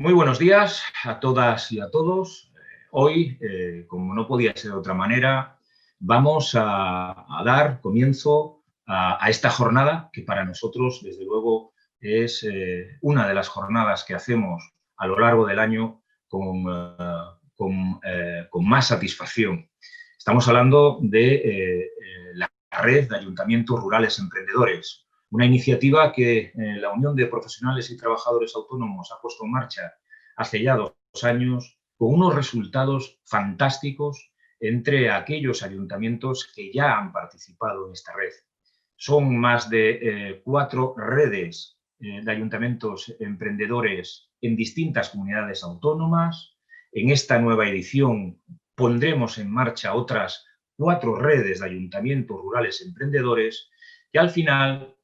Muy buenos días a todas y a todos. Hoy, como no podía ser de otra manera, vamos a dar comienzo a esta jornada que para nosotros, desde luego, es una de las jornadas que hacemos a lo largo del año con más satisfacción. Estamos hablando de la red de ayuntamientos rurales emprendedores, una iniciativa que la Unión de Profesionales y Trabajadores Autónomos ha puesto en marcha hace ya 2 años, con unos resultados fantásticos entre aquellos ayuntamientos que ya han participado en esta red. Son más de 4 redes de ayuntamientos emprendedores en distintas comunidades autónomas. En esta nueva edición pondremos en marcha otras 4 redes de ayuntamientos rurales emprendedores y al final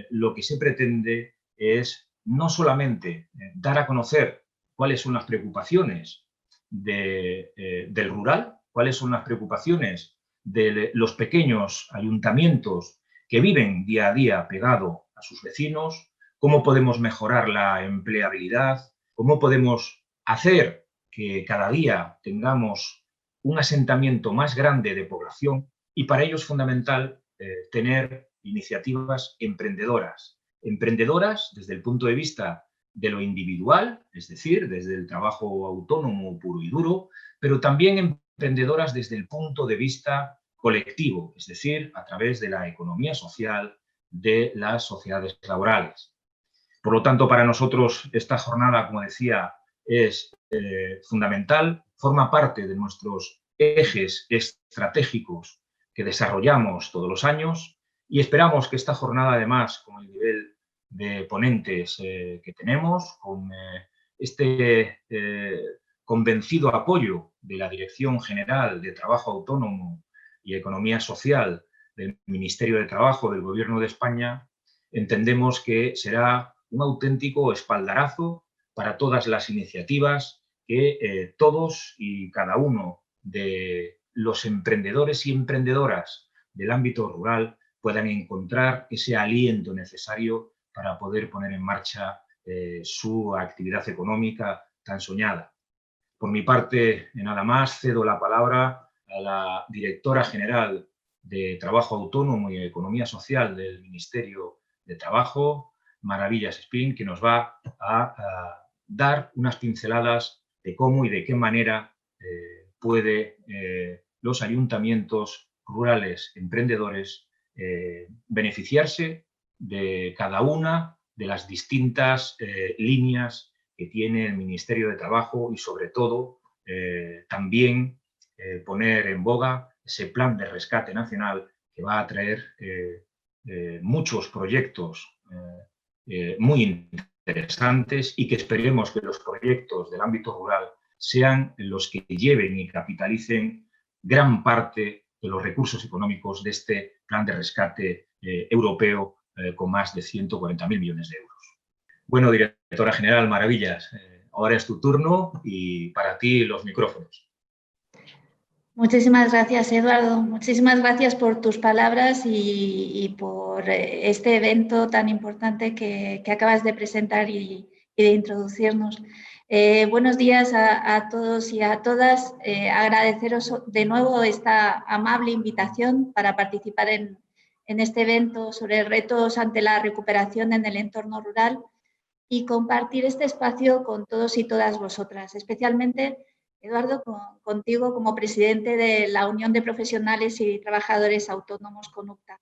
lo que se pretende es no solamente dar a conocer cuáles son las preocupaciones del rural, cuáles son las preocupaciones de los pequeños ayuntamientos que viven día a día pegado a sus vecinos, cómo podemos mejorar la empleabilidad, cómo podemos hacer que cada día tengamos un asentamiento más grande de población, y para ello es fundamental tener iniciativas emprendedoras. Emprendedoras desde el punto de vista de lo individual, es decir, desde el trabajo autónomo puro y duro, pero también emprendedoras desde el punto de vista colectivo, es decir, a través de la economía social de las sociedades laborales. Por lo tanto, para nosotros esta jornada, como decía, es fundamental, forma parte de nuestros ejes estratégicos que desarrollamos todos los años y esperamos que esta jornada, además, con el nivel de ponentes que tenemos, con este convencido apoyo de la Dirección General de Trabajo Autónomo y Economía Social del Ministerio de Trabajo del Gobierno de España, entendemos que será un auténtico espaldarazo para todas las iniciativas que todos y cada uno de los emprendedores y emprendedoras del ámbito rural puedan encontrar ese aliento necesario para poder poner en marcha su actividad económica tan soñada. Por mi parte, nada más, cedo la palabra a la directora general de Trabajo Autónomo y Economía Social del Ministerio de Trabajo, Maravillas Espín, que nos va a dar unas pinceladas de cómo y de qué manera puede los ayuntamientos rurales emprendedores beneficiarse de cada una de las distintas líneas que tiene el Ministerio de Trabajo y, sobre todo, también poner en boga ese plan de rescate nacional que va a traer muchos proyectos muy interesantes y que esperemos que los proyectos del ámbito rural sean los que lleven y capitalicen gran parte de los recursos económicos de este plan de rescate europeo con más de 140.000 millones de euros. Bueno, directora general, Maravillas, ahora es tu turno y para ti los micrófonos. Muchísimas gracias, Eduardo. Muchísimas gracias por tus palabras y por este evento tan importante que acabas de presentar y de introducirnos. Buenos días a todos y a todas. Agradeceros de nuevo esta amable invitación para participar en este evento sobre retos ante la recuperación en el entorno rural y compartir este espacio con todos y todas vosotras, especialmente, Eduardo, contigo como presidente de la Unión de Profesionales y Trabajadores Autónomos CONUCTA.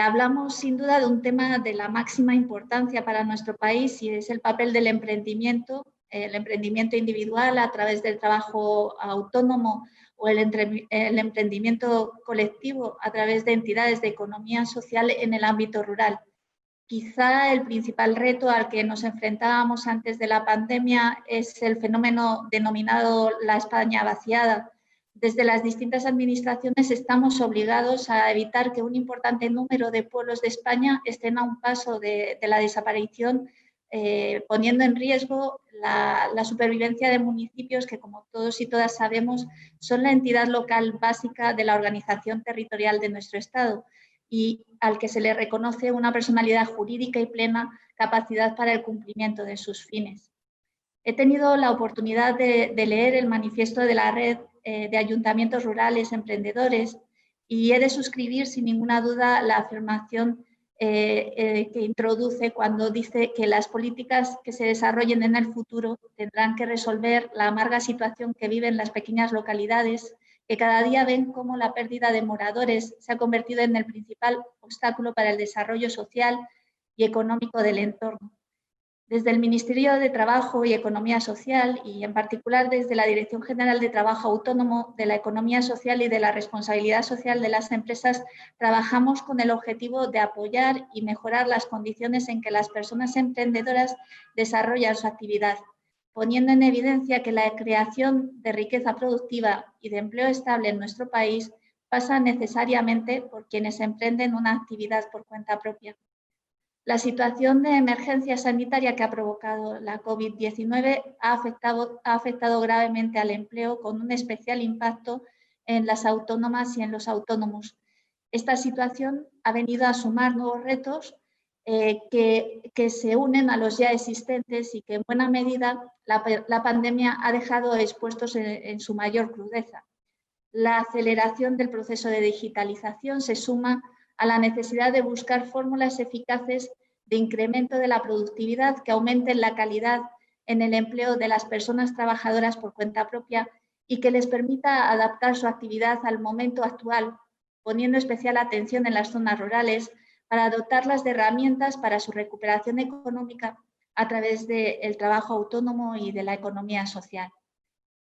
Hablamos sin duda de un tema de la máxima importancia para nuestro país y es el papel del emprendimiento individual a través del trabajo autónomo o el emprendimiento colectivo a través de entidades de economía social en el ámbito rural. Quizá el principal reto al que nos enfrentábamos antes de la pandemia es el fenómeno denominado la España vaciada. Desde las distintas administraciones estamos obligados a evitar que un importante número de pueblos de España estén a un paso de la desaparición, poniendo en riesgo la supervivencia de municipios que, como todos y todas sabemos, son la entidad local básica de la organización territorial de nuestro Estado y al que se le reconoce una personalidad jurídica y plena capacidad para el cumplimiento de sus fines. He tenido la oportunidad de leer el manifiesto de la Red de Ayuntamientos Rurales Emprendedores y he de suscribir sin ninguna duda la afirmación que introduce cuando dice que las políticas que se desarrollen en el futuro tendrán que resolver la amarga situación que viven las pequeñas localidades, que cada día ven cómo la pérdida de moradores se ha convertido en el principal obstáculo para el desarrollo social y económico del entorno. Desde el Ministerio de Trabajo y Economía Social y en particular desde la Dirección General de Trabajo Autónomo, de la Economía Social y de la Responsabilidad Social de las Empresas, trabajamos con el objetivo de apoyar y mejorar las condiciones en que las personas emprendedoras desarrollan su actividad, poniendo en evidencia que la creación de riqueza productiva y de empleo estable en nuestro país pasa necesariamente por quienes emprenden una actividad por cuenta propia. La situación de emergencia sanitaria que ha provocado la COVID-19 ha afectado gravemente al empleo, con un especial impacto en las autónomas y en los autónomos. Esta situación ha venido a sumar nuevos retos que se unen a los ya existentes y que en buena medida la pandemia ha dejado expuestos en su mayor crudeza. La aceleración del proceso de digitalización se suma a la necesidad de buscar fórmulas eficaces de incremento de la productividad que aumenten la calidad en el empleo de las personas trabajadoras por cuenta propia y que les permita adaptar su actividad al momento actual, poniendo especial atención en las zonas rurales para dotarlas de herramientas para su recuperación económica a través del trabajo autónomo y de la economía social.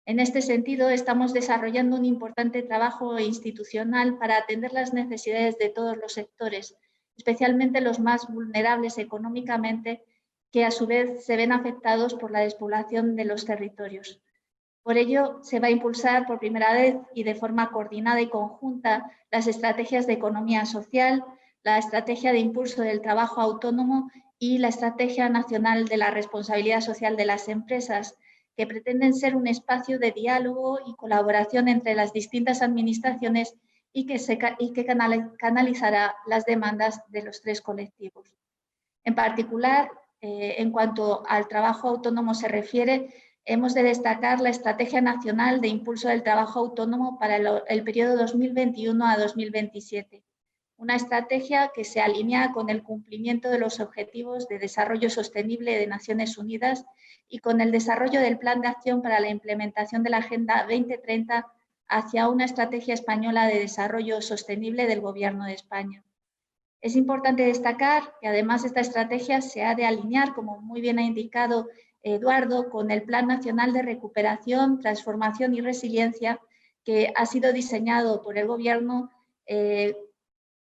En este sentido, estamos desarrollando un importante trabajo institucional para atender las necesidades de todos los sectores, especialmente los más vulnerables económicamente, que a su vez se ven afectados por la despoblación de los territorios. Por ello, se va a impulsar por primera vez y de forma coordinada y conjunta las estrategias de economía social, la estrategia de impulso del trabajo autónomo y la Estrategia Nacional de la Responsabilidad Social de las Empresas, que pretenden ser un espacio de diálogo y colaboración entre las distintas administraciones y que canalizará las demandas de los tres colectivos. En particular, en cuanto al trabajo autónomo se refiere, hemos de destacar la Estrategia Nacional de Impulso del Trabajo Autónomo para el periodo 2021 a 2027. Una estrategia que se alinea con el cumplimiento de los Objetivos de Desarrollo Sostenible de Naciones Unidas y con el desarrollo del Plan de Acción para la implementación de la Agenda 2030 hacia una estrategia española de desarrollo sostenible del Gobierno de España. Es importante destacar que además esta estrategia se ha de alinear, como muy bien ha indicado Eduardo, con el Plan Nacional de Recuperación, Transformación y Resiliencia, que ha sido diseñado por el Gobierno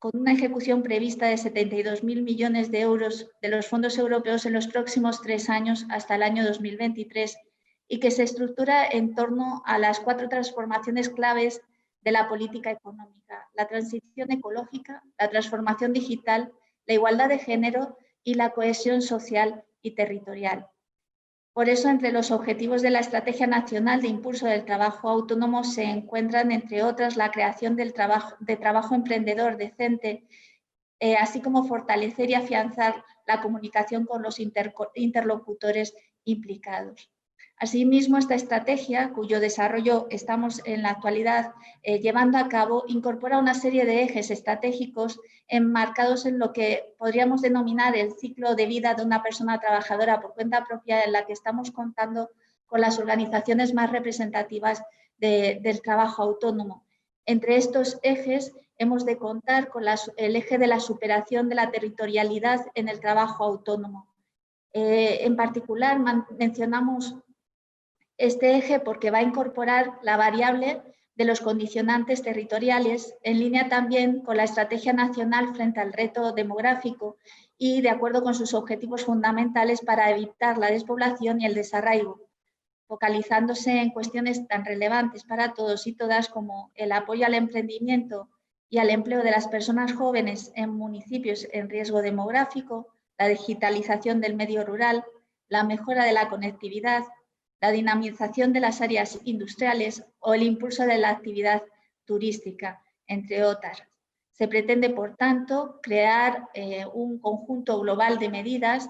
con una ejecución prevista de 72.000 millones de euros de los fondos europeos en los próximos 3 años hasta el año 2023 y que se estructura en torno a las 4 transformaciones claves de la política económica: la transición ecológica, la transformación digital, la igualdad de género y la cohesión social y territorial. Por eso, entre los objetivos de la Estrategia Nacional de Impulso del Trabajo Autónomo se encuentran, entre otras, la creación de trabajo emprendedor decente, así como fortalecer y afianzar la comunicación con los interlocutores implicados. Asimismo, esta estrategia, cuyo desarrollo estamos en la actualidad llevando a cabo, incorpora una serie de ejes estratégicos enmarcados en lo que podríamos denominar el ciclo de vida de una persona trabajadora por cuenta propia, en la que estamos contando con las organizaciones más representativas del trabajo autónomo. Entre estos ejes hemos de contar con el eje de la superación de la territorialidad en el trabajo autónomo. En particular, mencionamos este eje porque va a incorporar la variable de los condicionantes territoriales, en línea también con la Estrategia Nacional frente al reto demográfico y de acuerdo con sus objetivos fundamentales para evitar la despoblación y el desarraigo, focalizándose en cuestiones tan relevantes para todos y todas como el apoyo al emprendimiento y al empleo de las personas jóvenes en municipios en riesgo demográfico, la digitalización del medio rural, la mejora de la conectividad, la dinamización de las áreas industriales o el impulso de la actividad turística, entre otras. Se pretende, por tanto, crear un conjunto global de medidas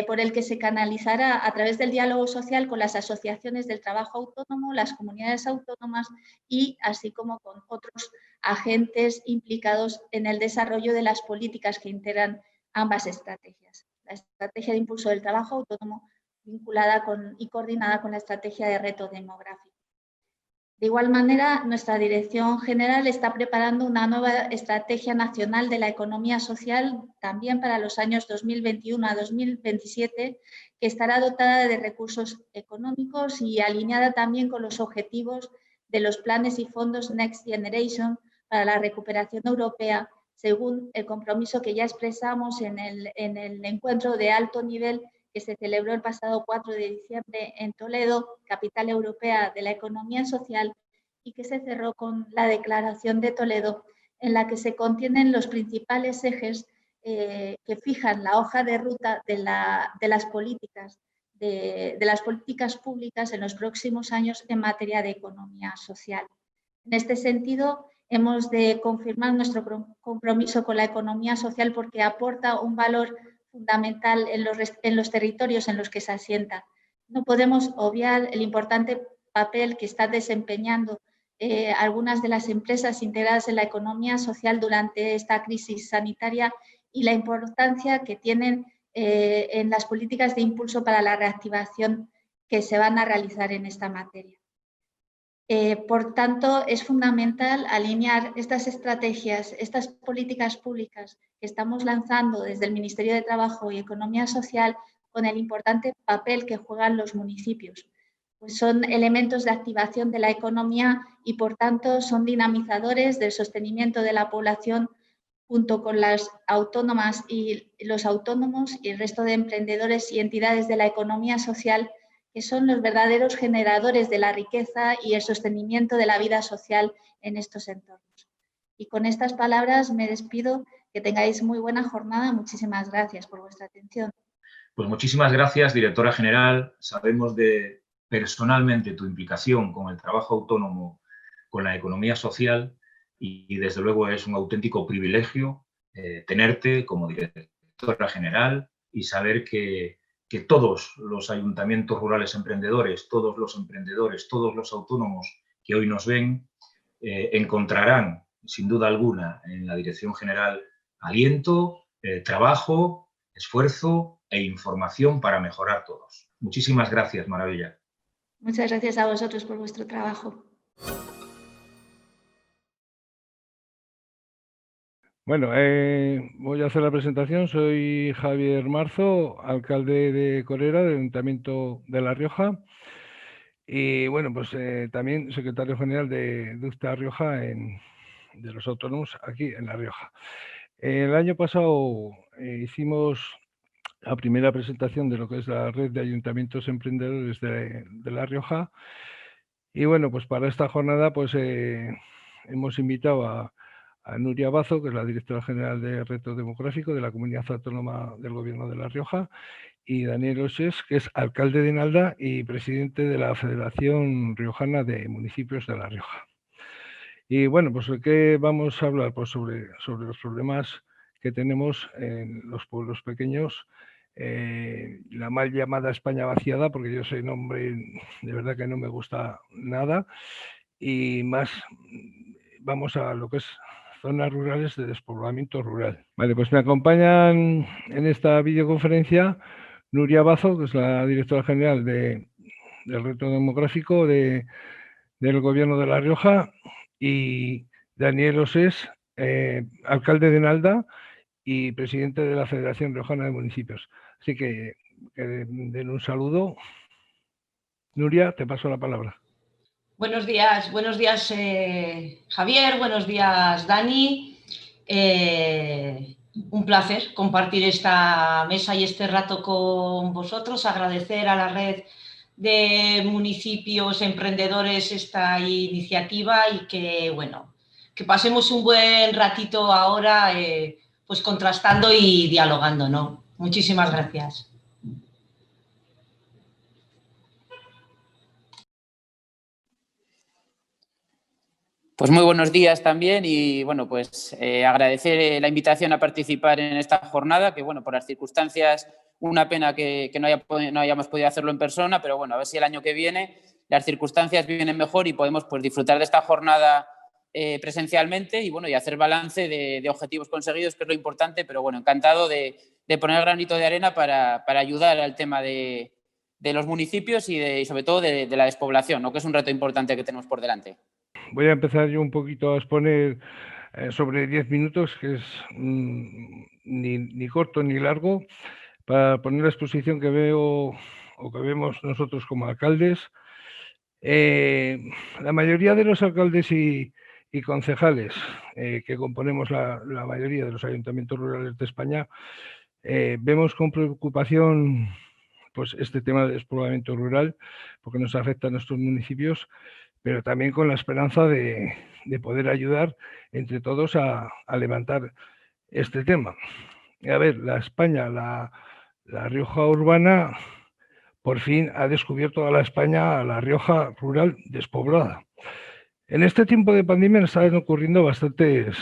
por el que se canalizará a través del diálogo social con las asociaciones del trabajo autónomo, las comunidades autónomas y así como con otros agentes implicados en el desarrollo de las políticas que integran ambas estrategias. La estrategia de impulso del trabajo autónomo vinculada y coordinada con la estrategia de reto demográfico. De igual manera, nuestra Dirección General está preparando una nueva Estrategia Nacional de la Economía Social también para los años 2021 a 2027, que estará dotada de recursos económicos y alineada también con los objetivos de los planes y fondos Next Generation para la recuperación europea, según el compromiso que ya expresamos en el encuentro de alto nivel que se celebró el pasado 4 de diciembre en Toledo, capital europea de la economía social, y que se cerró con la Declaración de Toledo, en la que se contienen los principales ejes que fijan la hoja de ruta de las políticas públicas en los próximos años en materia de economía social. En este sentido, hemos de confirmar nuestro compromiso con la economía social porque aporta un valor fundamental en los territorios en los que se asienta. No podemos obviar el importante papel que están desempeñando algunas de las empresas integradas en la economía social durante esta crisis sanitaria y la importancia que tienen en las políticas de impulso para la reactivación que se van a realizar en esta materia. Por tanto, es fundamental alinear estas estrategias, estas políticas públicas que estamos lanzando desde el Ministerio de Trabajo y Economía Social con el importante papel que juegan los municipios. Pues son elementos de activación de la economía y, por tanto, son dinamizadores del sostenimiento de la población junto con las autónomas y los autónomos y el resto de emprendedores y entidades de la economía social que son los verdaderos generadores de la riqueza y el sostenimiento de la vida social en estos entornos. Y con estas palabras me despido, que tengáis muy buena jornada. Muchísimas gracias por vuestra atención. Pues muchísimas gracias, directora general. Sabemos personalmente tu implicación con el trabajo autónomo, con la economía social y desde luego es un auténtico privilegio tenerte como directora general y saber que todos los ayuntamientos rurales emprendedores, todos los emprendedores, todos los autónomos que hoy nos ven, encontrarán, sin duda alguna, en la Dirección General aliento, trabajo, esfuerzo e información para mejorar todos. Muchísimas gracias, Maravilla. Muchas gracias a vosotros por vuestro trabajo. Bueno, voy a hacer la presentación. Soy Javier Marzo, alcalde de Corera, del Ayuntamiento de La Rioja. Y bueno, pues también secretario general de UCTA Rioja, de los autónomos aquí en La Rioja. El año pasado hicimos la primera presentación de lo que es la red de ayuntamientos emprendedores de La Rioja. Y bueno, pues para esta jornada pues hemos invitado a Nuria Bazo, que es la directora general de Reto Demográfico de la Comunidad Autónoma del Gobierno de La Rioja, y Daniel Osés, que es alcalde de Nalda y presidente de la Federación Riojana de Municipios de La Rioja. Y bueno, pues ¿de qué vamos a hablar? Pues sobre los problemas que tenemos en los pueblos pequeños, la mal llamada España vaciada, porque yo soy nombre de verdad que no me gusta nada, y más vamos a lo que es zonas rurales de despoblamiento rural. Vale, pues me acompañan en esta videoconferencia Nuria Bazo, que es la directora general del Reto Demográfico del Gobierno de La Rioja, y Daniel Osés, alcalde de Nalda y presidente de la Federación Riojana de Municipios. Así que den un saludo. Nuria, te paso la palabra. Buenos días Javier, buenos días Dani. Un placer compartir esta mesa y este rato con vosotros, agradecer a la red de municipios emprendedores esta iniciativa y que, bueno, que pasemos un buen ratito ahora pues contrastando y dialogando, ¿no? Muchísimas gracias. Pues muy buenos días también y bueno, pues agradecer la invitación a participar en esta jornada, que bueno, por las circunstancias, una pena que no hayamos podido hacerlo en persona, pero bueno, a ver si el año que viene las circunstancias vienen mejor y podemos pues disfrutar de esta jornada presencialmente y bueno, y hacer balance de objetivos conseguidos, que es lo importante, pero bueno, encantado de poner granito de arena para ayudar al tema de los municipios y sobre todo de la despoblación, ¿no? Que es un reto importante que tenemos por delante. Voy a empezar yo un poquito a exponer sobre 10 minutos, que es ni corto ni largo, para poner la exposición que veo o que vemos nosotros como alcaldes. La mayoría de los alcaldes y concejales que componemos la mayoría de los ayuntamientos rurales de España, vemos con preocupación pues este tema del despoblamiento rural, porque nos afecta a nuestros municipios, pero también con la esperanza de poder ayudar entre todos a levantar este tema. A ver, la Rioja urbana por fin ha descubierto a la España, a la Rioja rural despoblada. En este tiempo de pandemia nos están ocurriendo bastantes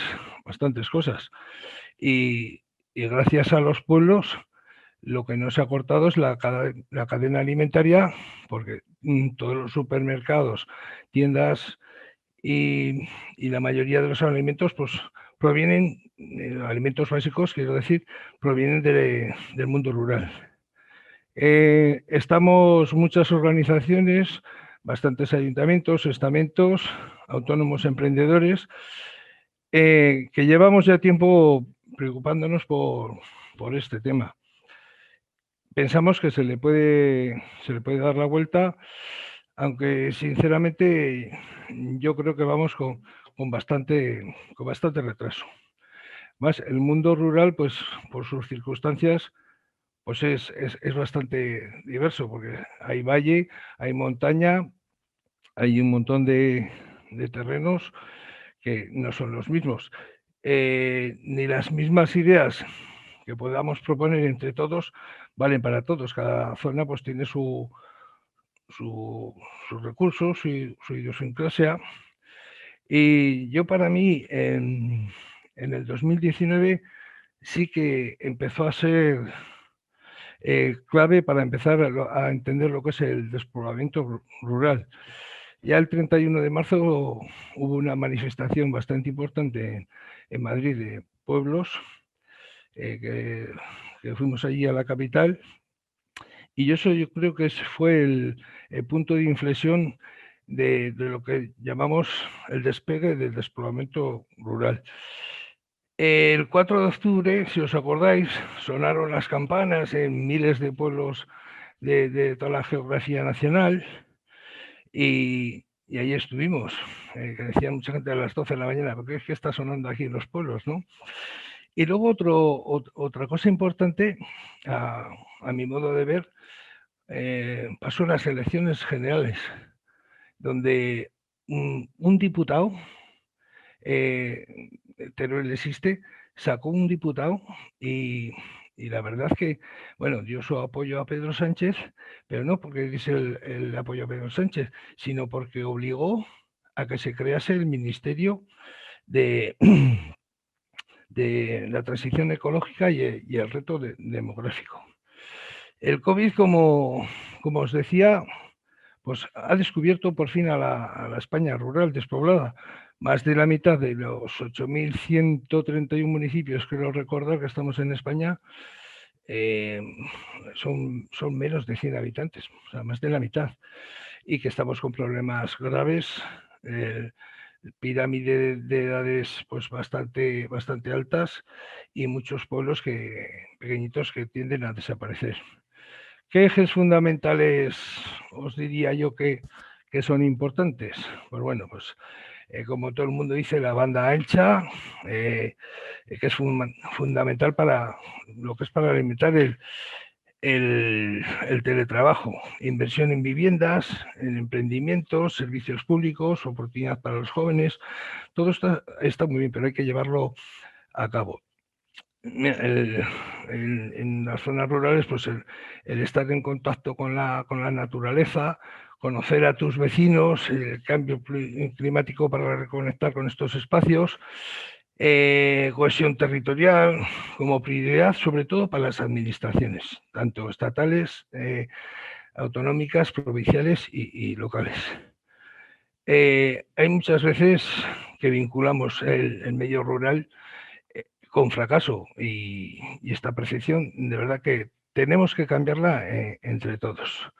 cosas y gracias a los pueblos lo que no se ha cortado es la cadena alimentaria, porque todos los supermercados, tiendas y la mayoría de los alimentos pues provienen, alimentos básicos, quiero decir, provienen del mundo rural. Estamos muchas organizaciones, bastantes ayuntamientos, estamentos, autónomos emprendedores, que llevamos ya tiempo preocupándonos por este tema. Pensamos que se le puede dar la vuelta, aunque sinceramente yo creo que vamos con bastante retraso. Más el mundo rural, pues por sus circunstancias, pues es bastante diverso, porque hay valle, hay montaña, hay un montón de terrenos que no son los mismos. Ni las mismas ideas que podamos proponer entre todos valen para todos. Cada zona pues tiene sus recursos y su idiosincrasia. Y yo, para mí, en el 2019 sí que empezó a ser clave para empezar a entender lo que es el despoblamiento rural. Ya el 31 de marzo hubo una manifestación bastante importante en Madrid de pueblos, que fuimos allí a la capital, y yo creo que ese fue el punto de inflexión de lo que llamamos el despegue del despoblamiento rural. El 4 de octubre, si os acordáis, sonaron las campanas en miles de pueblos de toda la geografía nacional, y ahí estuvimos, que decía mucha gente a las 12 de la mañana, ¿por qué es que está sonando aquí en los pueblos, no? Y luego otra cosa importante, a mi modo de ver, pasó en las elecciones generales, donde un diputado, Teruel existe, sacó un diputado y la verdad que, bueno, dio su apoyo a Pedro Sánchez, pero no porque diese el apoyo a Pedro Sánchez, sino porque obligó a que se crease el Ministerio de la Transición Ecológica y el reto demográfico. El COVID, como os decía, pues ha descubierto por fin a la España rural despoblada. Más de la mitad de los 8.131 municipios, creo recordar que estamos en España, son menos de 100 habitantes, o sea, más de la mitad, y que estamos con problemas graves, pirámide de edades pues bastante altas, y muchos pueblos pequeñitos que tienden a desaparecer. ¿Qué ejes fundamentales os diría yo que son importantes? Pues bueno, pues como todo el mundo dice, la banda ancha, que es fundamental para lo que es para alimentar el teletrabajo, inversión en viviendas, en emprendimientos, servicios públicos, oportunidad para los jóvenes. Todo esto está muy bien, pero hay que llevarlo a cabo. En las zonas rurales, pues el estar en contacto con la naturaleza, conocer a tus vecinos, el cambio climático para reconectar con estos espacios, cohesión territorial como prioridad, sobre todo para las administraciones, tanto estatales, autonómicas, provinciales y locales. Hay muchas veces que vinculamos el medio rural con fracaso y esta percepción de verdad que tenemos que cambiarla entre todos.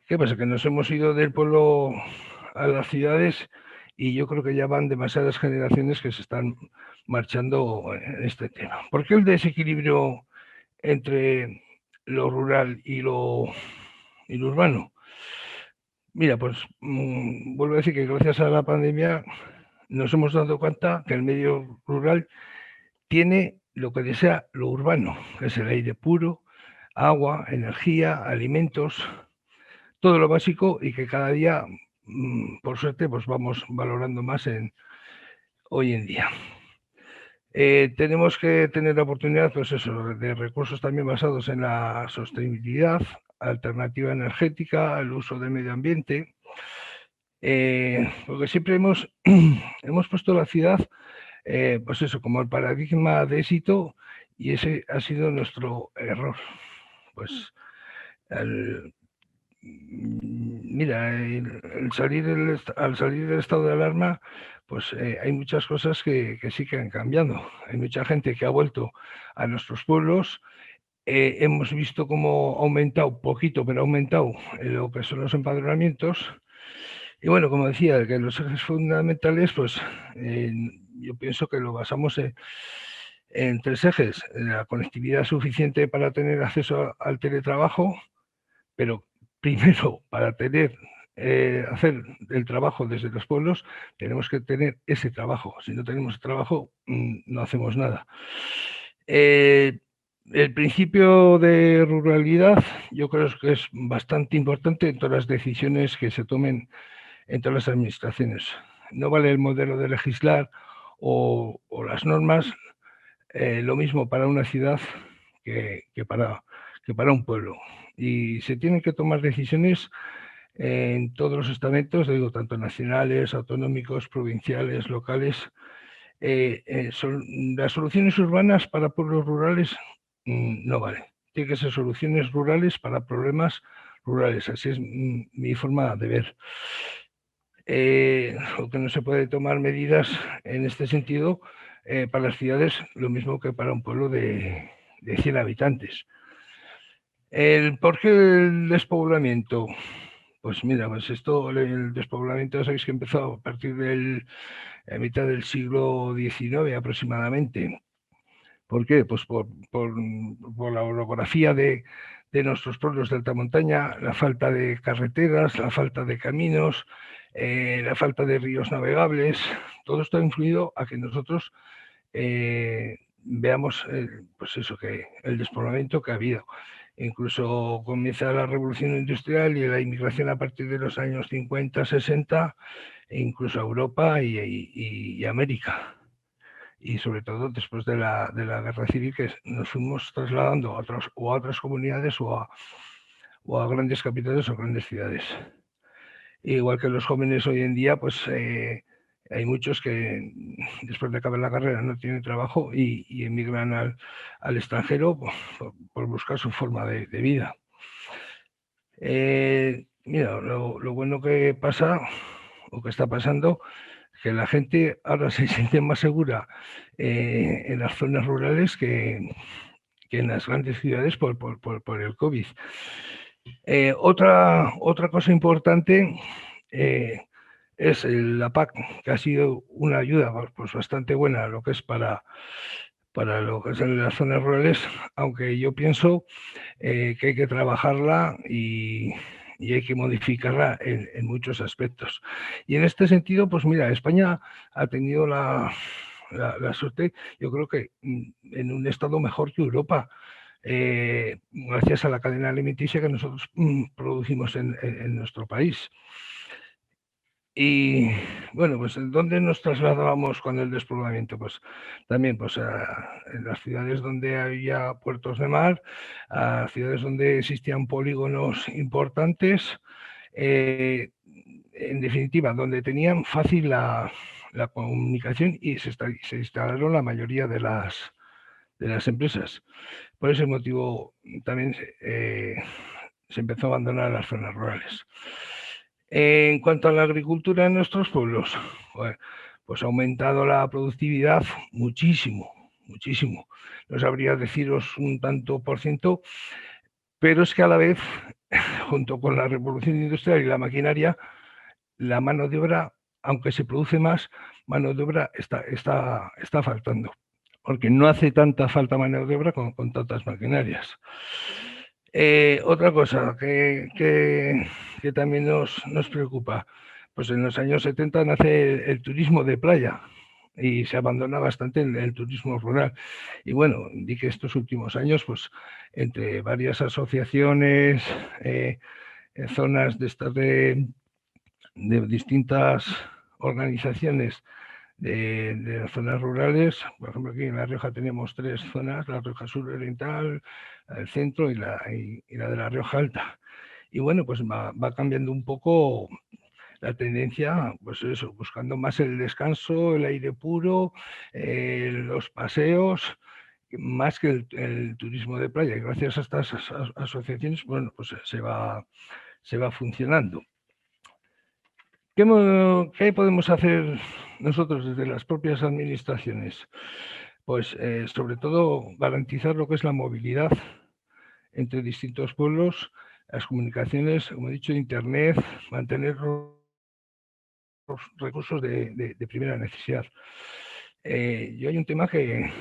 ¿Qué pasa? Que nos hemos ido del pueblo a las ciudades y yo creo que ya van demasiadas generaciones que se están marchando en este tema. ¿Por qué el desequilibrio entre lo rural y lo urbano? Mira, pues vuelvo a decir que gracias a la pandemia nos hemos dado cuenta que el medio rural tiene lo que desea lo urbano, que es el aire puro, agua, energía, alimentos, todo lo básico y que cada día, por suerte, pues vamos valorando más hoy en día. Tenemos que tener la oportunidad, pues eso, de recursos también basados en la sostenibilidad, alternativa energética, el uso del medio ambiente, porque siempre hemos puesto la ciudad, pues eso, como el paradigma de éxito, y ese ha sido nuestro error. Pues mira, al salir del estado de alarma, pues hay muchas cosas que sí que han cambiado. Hay mucha gente que ha vuelto a nuestros pueblos. Hemos visto cómo ha aumentado, poquito, pero ha aumentado lo que son los empadronamientos. Y bueno, como decía, que los ejes fundamentales, pues yo pienso que lo basamos en 3 ejes. La conectividad suficiente para tener acceso al teletrabajo, pero primero, para hacer el trabajo desde los pueblos, tenemos que tener ese trabajo. Si no tenemos trabajo, no hacemos nada. El principio de ruralidad yo creo que es bastante importante en todas las decisiones que se tomen en todas las administraciones. No vale el modelo de legislar o las normas, lo mismo para una ciudad que para un pueblo. Y se tienen que tomar decisiones en todos los estamentos, digo, tanto nacionales, autonómicos, provinciales, locales. Las soluciones urbanas para pueblos rurales no valen. Tienen que ser soluciones rurales para problemas rurales. Así es mi forma de ver. O que no se puede tomar medidas en este sentido para las ciudades, lo mismo que para un pueblo de 100 habitantes. ¿Por qué el despoblamiento? Pues mira, pues el despoblamiento, sabéis que empezó a partir de la mitad del siglo XIX aproximadamente. ¿Por qué? Pues por la orografía de nuestros pueblos de alta montaña, la falta de carreteras, la falta de caminos, la falta de ríos navegables. Todo esto ha influido a que nosotros veamos pues eso, que el despoblamiento que ha habido. Incluso comienza la revolución industrial y la inmigración a partir de los años 50, 60, e incluso a Europa y América. Y sobre todo después de la guerra civil, que nos fuimos trasladando a otras comunidades o a grandes capitales o grandes ciudades. Igual que los jóvenes hoy en día, pues hay muchos que después de acabar la carrera no tienen trabajo y emigran al extranjero por buscar su forma de vida. Mira, lo bueno que pasa o que está pasando, que la gente ahora se siente más segura en las zonas rurales que en las grandes ciudades por el COVID. Otra cosa importante es la PAC, que ha sido una ayuda pues bastante buena lo que es para lo que es en las zonas rurales, aunque yo pienso que hay que trabajarla y hay que modificarla en muchos aspectos. Y en este sentido, pues mira, España ha tenido la suerte, yo creo que en un estado mejor que Europa, gracias a la cadena alimenticia que nosotros producimos en nuestro país. Y bueno, pues ¿dónde nos trasladábamos con el despoblamiento? Pues también pues, en las ciudades donde había puertos de mar, a ciudades donde existían polígonos importantes, en definitiva, donde tenían fácil la comunicación y se instalaron la mayoría de las empresas. Por ese motivo también se empezó a abandonar las zonas rurales. En cuanto a la agricultura en nuestros pueblos, pues ha aumentado la productividad muchísimo, muchísimo. No sabría deciros un tanto por ciento, pero es que a la vez, junto con la revolución industrial y la maquinaria, la mano de obra, aunque se produce más, mano de obra está faltando, porque no hace tanta falta mano de obra con tantas maquinarias. Otra cosa que también nos preocupa, pues en los años 70 nace el turismo de playa y se abandona bastante el turismo rural. Y bueno, di que estos últimos años, pues entre varias asociaciones, zonas de estas de distintas organizaciones de las zonas rurales, por ejemplo aquí en La Rioja tenemos 3 zonas, La Rioja Sur Oriental, el centro y la de La Rioja Alta. Y bueno, pues va cambiando un poco la tendencia, pues eso, buscando más el descanso, el aire puro, los paseos, más que el turismo de playa. Y gracias a estas asociaciones, bueno, pues se va funcionando. ¿Qué podemos hacer nosotros desde las propias administraciones? Pues sobre todo garantizar lo que es la movilidad entre distintos pueblos, las comunicaciones, como he dicho, Internet, mantener los recursos de primera necesidad. Yo hay un tema que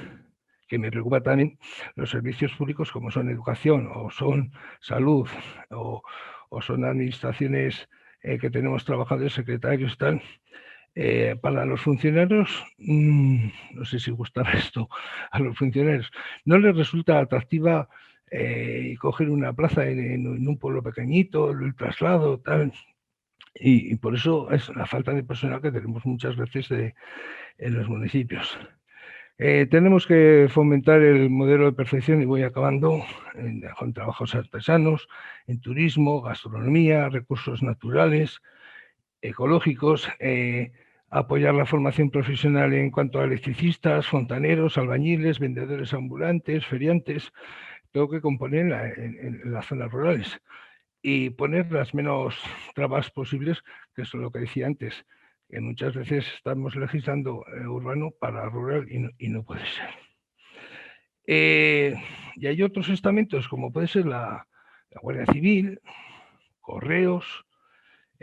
me preocupa también, los servicios públicos como son educación o son salud o son administraciones que tenemos trabajadores, secretarios, tal. Para los funcionarios, no sé si gustará esto a los funcionarios, no les resulta atractiva coger una plaza en un pueblo pequeñito, el traslado, tal. Y por eso es la falta de personal que tenemos muchas veces en los municipios. Tenemos que fomentar el modelo de perfección, y voy acabando, con trabajos artesanos, en turismo, gastronomía, recursos naturales, ecológicos, apoyar la formación profesional en cuanto a electricistas, fontaneros, albañiles, vendedores ambulantes, feriantes, todo que componen en las zonas rurales, y poner las menos trabas posibles, que es lo que decía antes, que muchas veces estamos legislando urbano para rural y no puede ser. Y hay otros estamentos, como puede ser la Guardia Civil, correos,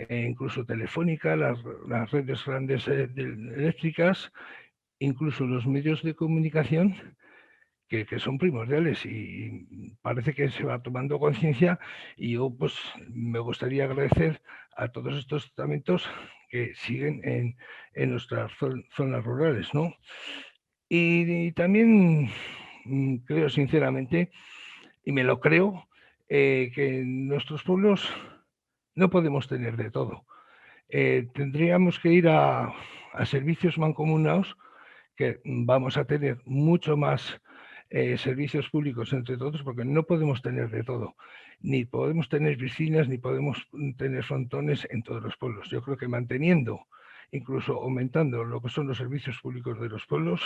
incluso Telefónica, las redes grandes eléctricas, incluso los medios de comunicación, que son primordiales, y parece que se va tomando conciencia, y yo pues me gustaría agradecer a todos estos estamentos que siguen en nuestras zonas rurales, ¿no? Y también creo sinceramente, y me lo creo, que en nuestros pueblos no podemos tener de todo. Tendríamos que ir a servicios mancomunados, que vamos a tener mucho más servicios públicos entre todos, porque no podemos tener de todo. Ni podemos tener piscinas, ni podemos tener frontones en todos los pueblos. Yo creo que manteniendo, incluso aumentando lo que son los servicios públicos de los pueblos,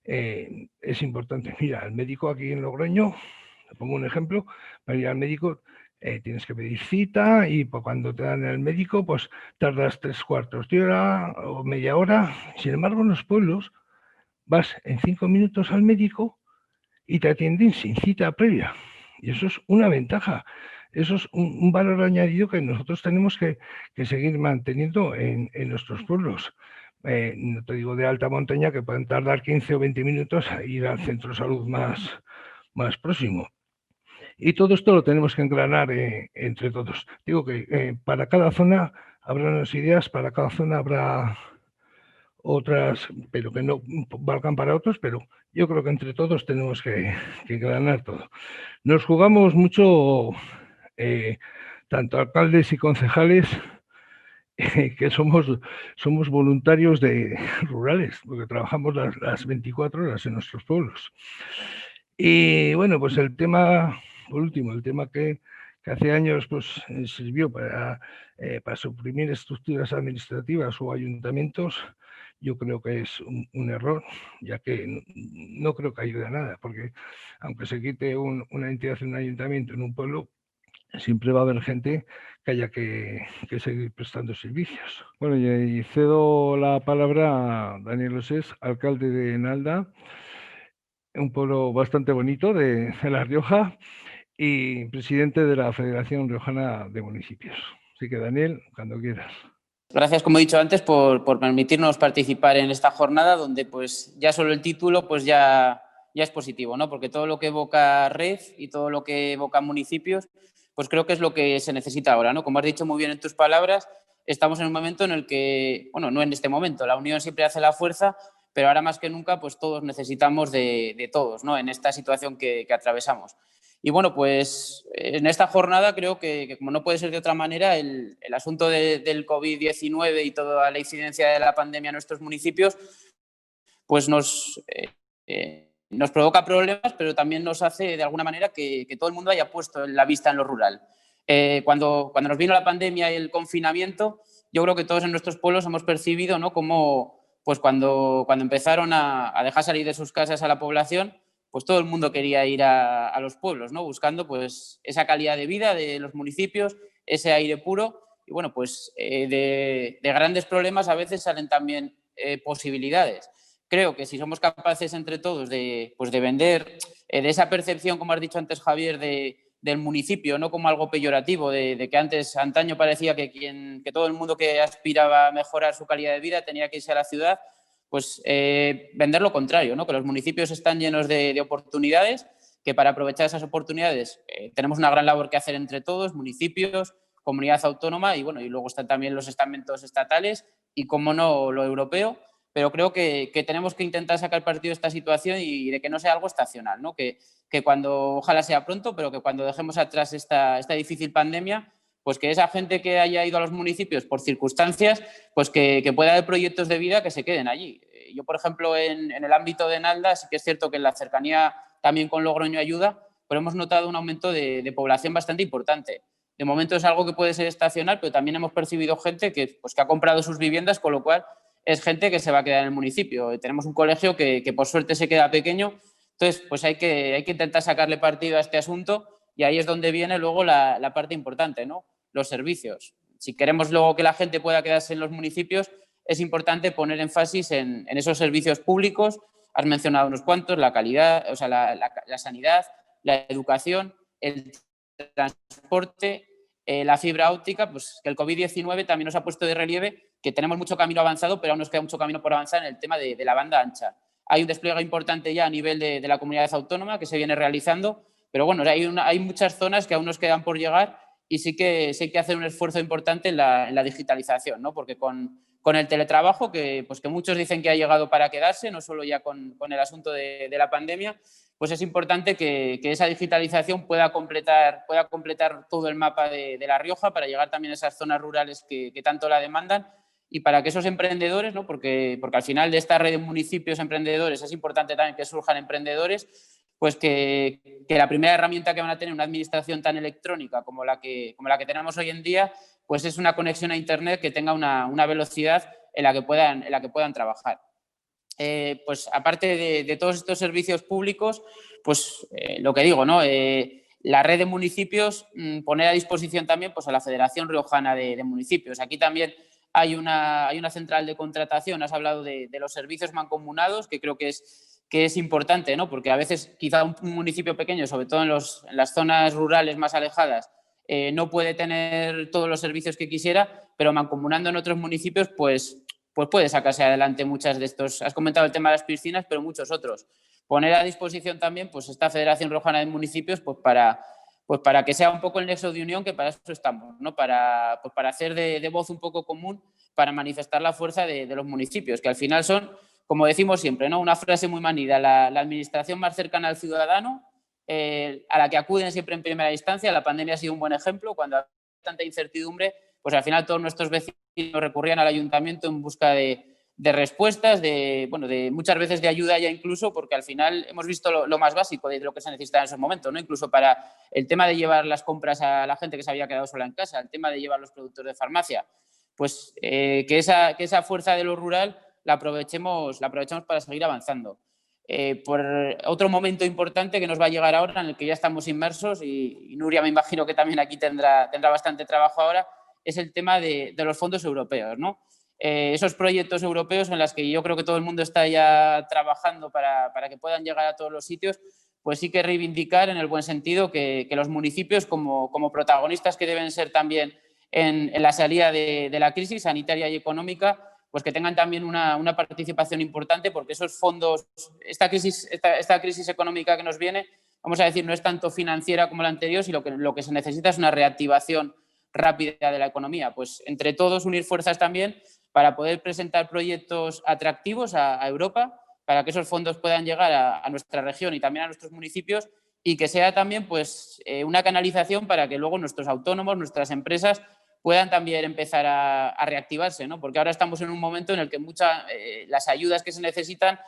es importante. Mira, el médico aquí en Logroño, te pongo un ejemplo, para ir al médico tienes que pedir cita, y cuando te dan el médico, pues tardas 3/4 de hora o media hora. Sin embargo, en los pueblos vas en 5 minutos al médico y te atienden sin cita previa. Y eso es una ventaja. Eso es un valor añadido que nosotros tenemos que seguir manteniendo en nuestros pueblos. No te digo de alta montaña, que pueden tardar 15 o 20 minutos a ir al centro de salud más próximo. Y todo esto lo tenemos que engranar entre todos. Digo que para cada zona habrá unas ideas, para cada zona habrá otras, pero que no valgan para otros, pero yo creo que entre todos tenemos que engranar todo. Nos jugamos mucho, tanto alcaldes y concejales, que somos voluntarios rurales, porque trabajamos las 24 horas en nuestros pueblos. Y bueno, pues el tema, por último, el tema que hace años pues, sirvió para suprimir estructuras administrativas o ayuntamientos, yo creo que es un error, ya que no creo que ayude a nada, porque aunque se quite una entidad en un ayuntamiento, en un pueblo, siempre va a haber gente que haya que seguir prestando servicios. Bueno, y cedo la palabra a Daniel Osés, alcalde de Nalda, un pueblo bastante bonito de La Rioja y presidente de la Federación Riojana de Municipios. Así que, Daniel, cuando quieras. Gracias, como he dicho antes, por permitirnos participar en esta jornada donde pues ya solo el título pues ya es positivo, ¿no? Porque todo lo que evoca red y todo lo que evoca municipios, pues creo que es lo que se necesita ahora, ¿no? Como has dicho muy bien en tus palabras, estamos en un momento en el que, bueno, no en este momento, la unión siempre hace la fuerza, pero ahora más que nunca pues todos necesitamos de todos, ¿no? En esta situación que atravesamos. Y bueno, pues en esta jornada creo que como no puede ser de otra manera, el asunto del COVID-19 y toda la incidencia de la pandemia en nuestros municipios, pues nos provoca problemas, pero también nos hace de alguna manera que todo el mundo haya puesto la vista en lo rural. Cuando nos vino la pandemia y el confinamiento, yo creo que todos en nuestros pueblos hemos percibido, ¿no?, como pues cuando empezaron a dejar salir de sus casas a la población, pues todo el mundo quería ir a los pueblos, ¿no?, buscando pues esa calidad de vida de los municipios, ese aire puro. Y bueno, pues de grandes problemas a veces salen también posibilidades. Creo que si somos capaces entre todos de vender de esa percepción, como has dicho antes, Javier, del municipio, no como algo peyorativo, de que antaño parecía que todo el mundo que aspiraba a mejorar su calidad de vida tenía que irse a la ciudad, pues vender lo contrario, ¿no? Que los municipios están llenos de oportunidades, que para aprovechar esas oportunidades tenemos una gran labor que hacer entre todos, municipios, comunidad autónoma y bueno, y luego están también los estamentos estatales y, como no, lo europeo. Pero creo que tenemos que intentar sacar partido de esta situación y de que no sea algo estacional, ¿no? Que cuando, ojalá sea pronto, pero que cuando dejemos atrás esta difícil pandemia, pues que esa gente que haya ido a los municipios por circunstancias, pues que pueda haber proyectos de vida que se queden allí. Yo, por ejemplo, en el ámbito de Nalda, sí que es cierto que en la cercanía también con Logroño ayuda, pero hemos notado un aumento de población bastante importante. De momento es algo que puede ser estacional, pero también hemos percibido gente que ha comprado sus viviendas, con lo cual es gente que se va a quedar en el municipio. Tenemos un colegio que por suerte se queda pequeño, entonces pues hay que intentar sacarle partido a este asunto y ahí es donde viene luego la parte importante, ¿no? Los servicios. Si queremos luego que la gente pueda quedarse en los municipios, es importante poner énfasis en esos servicios públicos. Has mencionado unos cuantos: la calidad, o sea, la sanidad, la educación, el transporte, la fibra óptica, pues que el COVID-19 también nos ha puesto de relieve que tenemos mucho camino avanzado, pero aún nos queda mucho camino por avanzar en el tema de la banda ancha. Hay un despliegue importante ya a nivel de la comunidad autónoma que se viene realizando, pero bueno, hay muchas zonas que aún nos quedan por llegar y sí que hay que hacer un esfuerzo importante en la digitalización, ¿no? Porque con el teletrabajo, que muchos dicen que ha llegado para quedarse, no solo ya con el asunto de la pandemia, pues es importante que esa digitalización pueda completar todo el mapa de La Rioja para llegar también a esas zonas rurales que tanto la demandan y para que esos emprendedores, ¿no? Porque al final de esta red de municipios emprendedores es importante también que surjan emprendedores, pues que la primera herramienta que van a tener una administración tan electrónica como la que tenemos hoy en día, pues es una conexión a Internet que tenga una velocidad en la que puedan trabajar. Pues aparte de todos estos servicios públicos, pues lo que digo, ¿no? La red de municipios, poner a disposición también pues a la Federación Riojana de Municipios. Aquí también hay una central de contratación. Has hablado de los servicios mancomunados, que creo que es importante, ¿no? Porque a veces quizá un municipio pequeño, sobre todo en las zonas rurales más alejadas, no puede tener todos los servicios que quisiera, pero mancomunando en otros municipios, pues puede sacarse adelante muchas de estos. Has comentado el tema de las piscinas, pero muchos otros. Poner a disposición también pues esta Federación Riojana de Municipios pues para que sea un poco el nexo de unión, que para eso estamos, ¿no? Para hacer de voz un poco común, para manifestar la fuerza de los municipios, que al final son, como decimos siempre, ¿no? Una frase muy manida: la administración más cercana al ciudadano, a la que acuden siempre en primera instancia. La pandemia ha sido un buen ejemplo. Cuando hay tanta incertidumbre, pues al final todos nuestros vecinos recurrían al ayuntamiento en busca de respuestas, de muchas veces de ayuda ya incluso, porque al final hemos visto lo más básico de lo que se necesita en esos momentos, ¿no? Incluso para el tema de llevar las compras a la gente que se había quedado sola en casa, el tema de llevar los productos de farmacia, pues que esa fuerza de lo rural la aprovechemos para seguir avanzando. Por otro momento importante que nos va a llegar ahora, en el que ya estamos inmersos, y Nuria me imagino que también aquí tendrá bastante trabajo ahora, es el tema de los fondos europeos, ¿no? Esos proyectos europeos en los que yo creo que todo el mundo está ya trabajando para que puedan llegar a todos los sitios, pues sí que reivindicar en el buen sentido que los municipios como protagonistas que deben ser también en la salida de la crisis sanitaria y económica, pues que tengan también una participación importante, porque esos fondos, esta crisis económica que nos viene, vamos a decir, no es tanto financiera como la anterior, sino que lo que se necesita es una reactivación rápida de la economía. Pues entre todos unir fuerzas también para poder presentar proyectos atractivos a Europa, para que esos fondos puedan llegar a nuestra región y también a nuestros municipios, y que sea también pues, una canalización para que luego nuestros autónomos, nuestras empresas, puedan también empezar a reactivarse, ¿no? Porque ahora estamos en un momento en el que las ayudas que se necesitan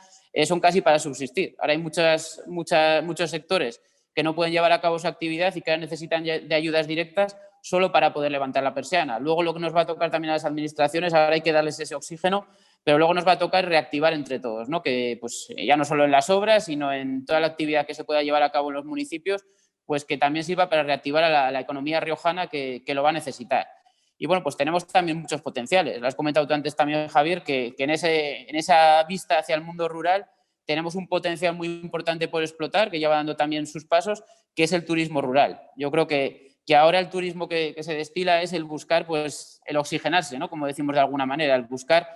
son casi para subsistir. Ahora hay muchos sectores que no pueden llevar a cabo su actividad y que ahora necesitan de ayudas directas solo para poder levantar la persiana. Luego lo que nos va a tocar también a las administraciones, ahora hay que darles ese oxígeno, pero luego nos va a tocar reactivar entre todos, ¿no? Que pues, ya no solo en las obras, sino en toda la actividad que se pueda llevar a cabo en los municipios, pues que también sirva para reactivar a la economía riojana que lo va a necesitar. Y bueno, pues tenemos también muchos potenciales. Lo has comentado tú antes también, Javier, que en esa vista hacia el mundo rural tenemos un potencial muy importante por explotar, que ya va dando también sus pasos, que es el turismo rural. Yo creo que ahora el turismo que se destila es el buscar, pues, el oxigenarse, ¿no? Como decimos de alguna manera, el buscar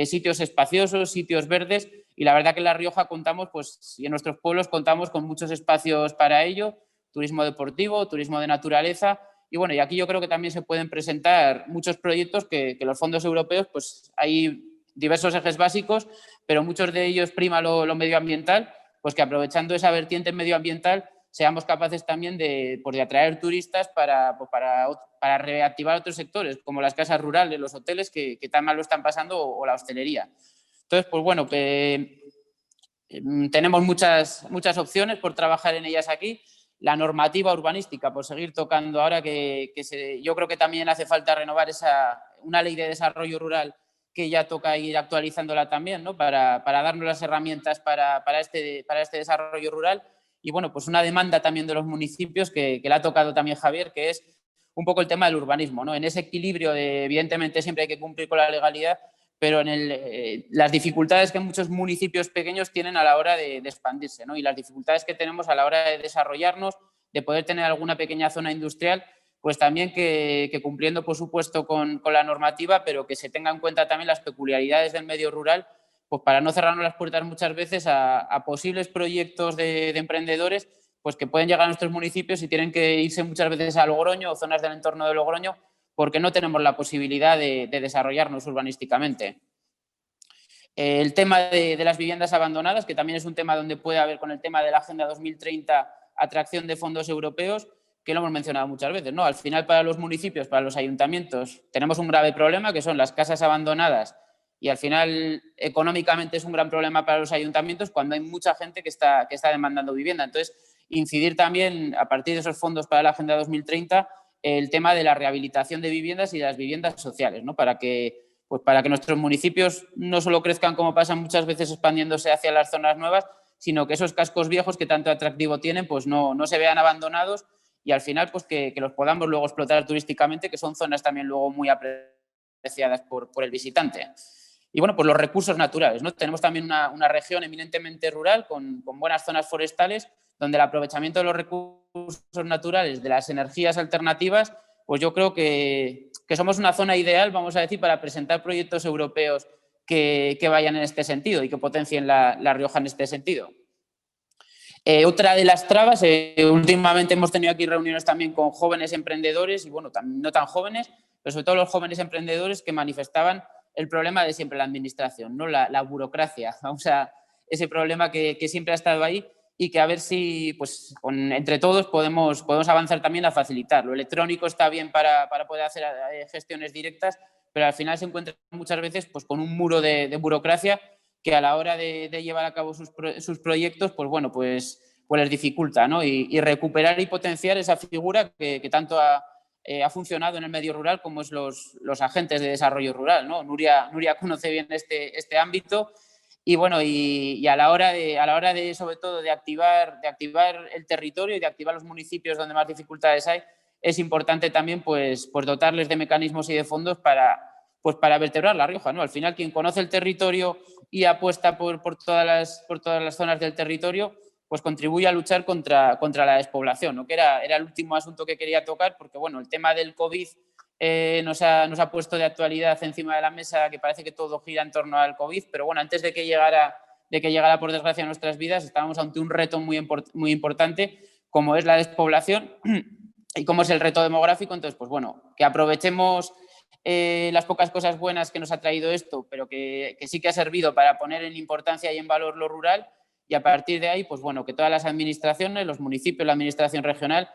sitios espaciosos, sitios verdes, y la verdad que en La Rioja contamos, pues, y en nuestros pueblos contamos con muchos espacios para ello, turismo deportivo, turismo de naturaleza, y bueno, y aquí yo creo que también se pueden presentar muchos proyectos que los fondos europeos, pues hay diversos ejes básicos, pero muchos de ellos prima lo medioambiental, pues que aprovechando esa vertiente medioambiental seamos capaces también de atraer turistas para reactivar otros sectores, como las casas rurales, los hoteles que tan mal lo están pasando, o la hostelería. Entonces, pues bueno, tenemos muchas opciones por trabajar en ellas aquí. La normativa urbanística, por seguir tocando ahora, yo creo que también hace falta renovar una ley de desarrollo rural que ya toca ir actualizándola también, ¿no? Para darnos las herramientas para este desarrollo rural. Y bueno, pues una demanda también de los municipios que le ha tocado también Javier, que es un poco el tema del urbanismo, ¿no? En ese equilibrio evidentemente siempre hay que cumplir con la legalidad, pero en las dificultades que muchos municipios pequeños tienen a la hora de expandirse, ¿no? Y las dificultades que tenemos a la hora de desarrollarnos, de poder tener alguna pequeña zona industrial, pues también que cumpliendo, por supuesto, con la normativa, pero que se tengan en cuenta también las peculiaridades del medio rural, pues para no cerrarnos las puertas muchas veces a posibles proyectos de emprendedores, pues que pueden llegar a nuestros municipios y tienen que irse muchas veces a Logroño o zonas del entorno de Logroño, porque no tenemos la posibilidad de desarrollarnos urbanísticamente. El tema de las viviendas abandonadas, que también es un tema donde puede haber, con el tema de la Agenda 2030, atracción de fondos europeos, que lo hemos mencionado muchas veces, ¿no? Al final, para los municipios, para los ayuntamientos, tenemos un grave problema, que son las casas abandonadas, y al final, económicamente, es un gran problema para los ayuntamientos cuando hay mucha gente que está demandando vivienda. Entonces, incidir también, a partir de esos fondos para la Agenda 2030, el tema de la rehabilitación de viviendas y de las viviendas sociales, ¿no? Para que nuestros municipios no solo crezcan, como pasa muchas veces, expandiéndose hacia las zonas nuevas, sino que esos cascos viejos que tanto atractivo tienen, pues no se vean abandonados, y al final pues que los podamos luego explotar turísticamente, que son zonas también luego muy apreciadas por el visitante. Y bueno, pues los recursos naturales, ¿no? Tenemos también una región eminentemente rural con buenas zonas forestales, donde el aprovechamiento de los recursos naturales, de las energías alternativas, pues yo creo que somos una zona ideal, vamos a decir, para presentar proyectos europeos que vayan en este sentido y que potencien La Rioja en este sentido. Otra de las trabas, últimamente hemos tenido aquí reuniones también con jóvenes emprendedores y, bueno, no tan jóvenes, pero sobre todo los jóvenes emprendedores que manifestaban el problema de siempre la administración, ¿no? La burocracia, ese problema que siempre ha estado ahí y que a ver si pues, entre todos podemos avanzar también a facilitar. Lo electrónico está bien para poder hacer gestiones directas, pero al final se encuentra muchas veces pues, con un muro de burocracia que a la hora de llevar a cabo sus proyectos, pues bueno, pues les dificulta, ¿no? Y recuperar y potenciar esa figura que tanto ha funcionado en el medio rural como es los agentes de desarrollo rural, ¿no? Nuria conoce bien este ámbito y bueno, y a la hora de sobre todo de activar el territorio y de activar los municipios donde más dificultades hay, es importante también pues dotarles de mecanismos y de fondos para vertebrar La Rioja, ¿no? Al final, quien conoce el territorio y apuesta por todas las zonas del territorio, pues contribuye a luchar contra la despoblación, ¿no? Que era el último asunto que quería tocar, porque bueno, el tema del COVID nos ha puesto de actualidad encima de la mesa, que parece que todo gira en torno al COVID, pero bueno, antes de que llegara por desgracia a nuestras vidas, estábamos ante un reto muy importante, como es la despoblación y como es el reto demográfico. Entonces, pues bueno, que aprovechemos las pocas cosas buenas que nos ha traído esto, pero que sí que ha servido para poner en importancia y en valor lo rural. Y a partir de ahí, pues bueno, que todas las administraciones, los municipios, la administración regional,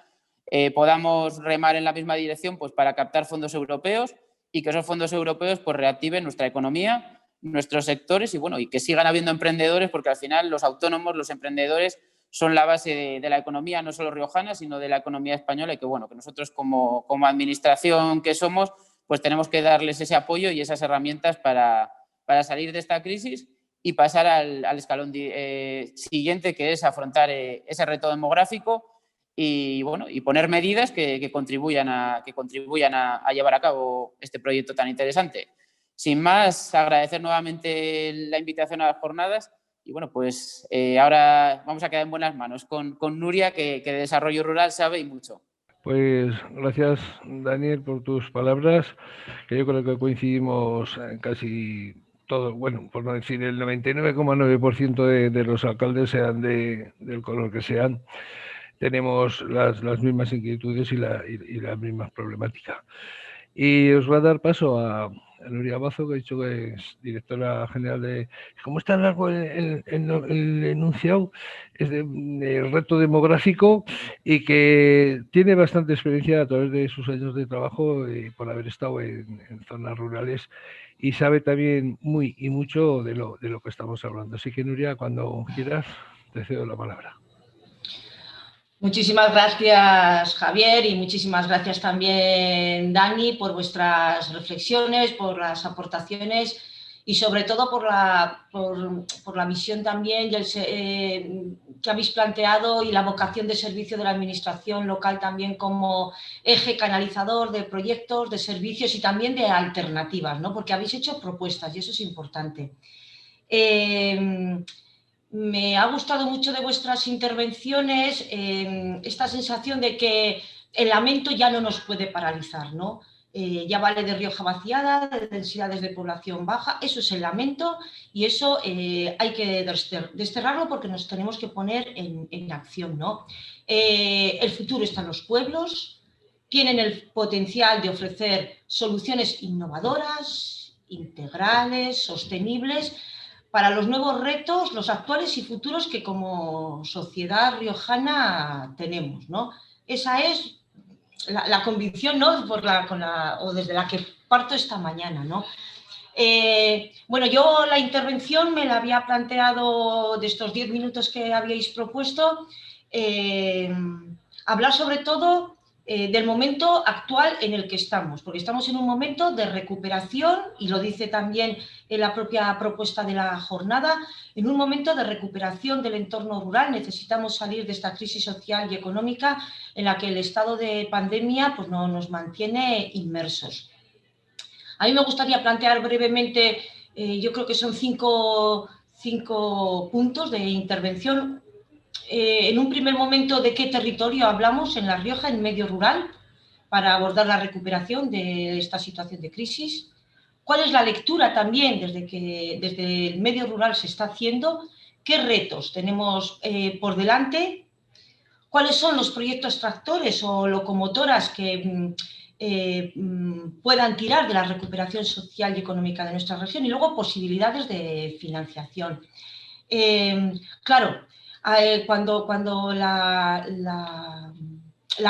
podamos remar en la misma dirección pues para captar fondos europeos y que esos fondos europeos pues reactiven nuestra economía, nuestros sectores y bueno, y que sigan habiendo emprendedores, porque al final los autónomos, los emprendedores son la base de la economía no solo riojana, sino de la economía española, y que bueno, que nosotros como administración que somos, pues tenemos que darles ese apoyo y esas herramientas para salir de esta crisis y pasar al escalón siguiente, que es afrontar ese reto demográfico y, bueno, y poner medidas que contribuyan a llevar a cabo este proyecto tan interesante. Sin más, agradecer nuevamente la invitación a las jornadas y bueno, pues ahora vamos a quedar en buenas manos con Nuria, que de desarrollo rural sabe y mucho. Pues gracias, Daniel, por tus palabras, que yo creo que coincidimos en casi todo, bueno, por no decir el 99,9% de los alcaldes, sean del color que sean, tenemos las mismas inquietudes y la misma problemática. Y os voy a dar paso a Nuria Bazo, que ha dicho que es directora general de... ¿Cómo está largo el enunciado? Es de reto demográfico y que tiene bastante experiencia a través de sus años de trabajo y por haber estado en zonas rurales, y sabe también muy y mucho de lo que estamos hablando. Así que, Nuria, cuando quieras, te cedo la palabra. Muchísimas gracias, Javier, y muchísimas gracias también, Dani, por vuestras reflexiones, por las aportaciones y sobre todo por la visión también que habéis planteado y la vocación de servicio de la administración local también como eje canalizador de proyectos, de servicios y también de alternativas, ¿no? Porque habéis hecho propuestas y eso es importante. Me ha gustado mucho de vuestras intervenciones esta sensación de que el lamento ya no nos puede paralizar, ¿no? Ya vale de Rioja vaciada, de densidades de población baja, eso es el lamento y eso hay que desterrarlo porque nos tenemos que poner en acción, ¿no? El futuro está en los pueblos, tienen el potencial de ofrecer soluciones innovadoras, integrales, sostenibles, para los nuevos retos, los actuales y futuros que como sociedad riojana tenemos, ¿no? Esa es la convicción, ¿no? O desde la que parto esta mañana, ¿no? Bueno, yo la intervención me la había planteado de estos 10 minutos que habíais propuesto, hablar sobre todo del momento actual en el que estamos, porque estamos en un momento de recuperación, y lo dice también en la propia propuesta de la jornada, en un momento de recuperación del entorno rural. Necesitamos salir de esta crisis social y económica en la que el estado de pandemia pues, no, nos mantiene inmersos. A mí me gustaría plantear brevemente, yo creo que son cinco puntos de intervención. En un primer momento, ¿de qué territorio hablamos en La Rioja, en medio rural, para abordar la recuperación de esta situación de crisis? ¿Cuál es la lectura también desde el medio rural se está haciendo? ¿Qué retos tenemos por delante? ¿Cuáles son los proyectos tractores o locomotoras que puedan tirar de la recuperación social y económica de nuestra región? Y luego posibilidades de financiación. Claro, cuando la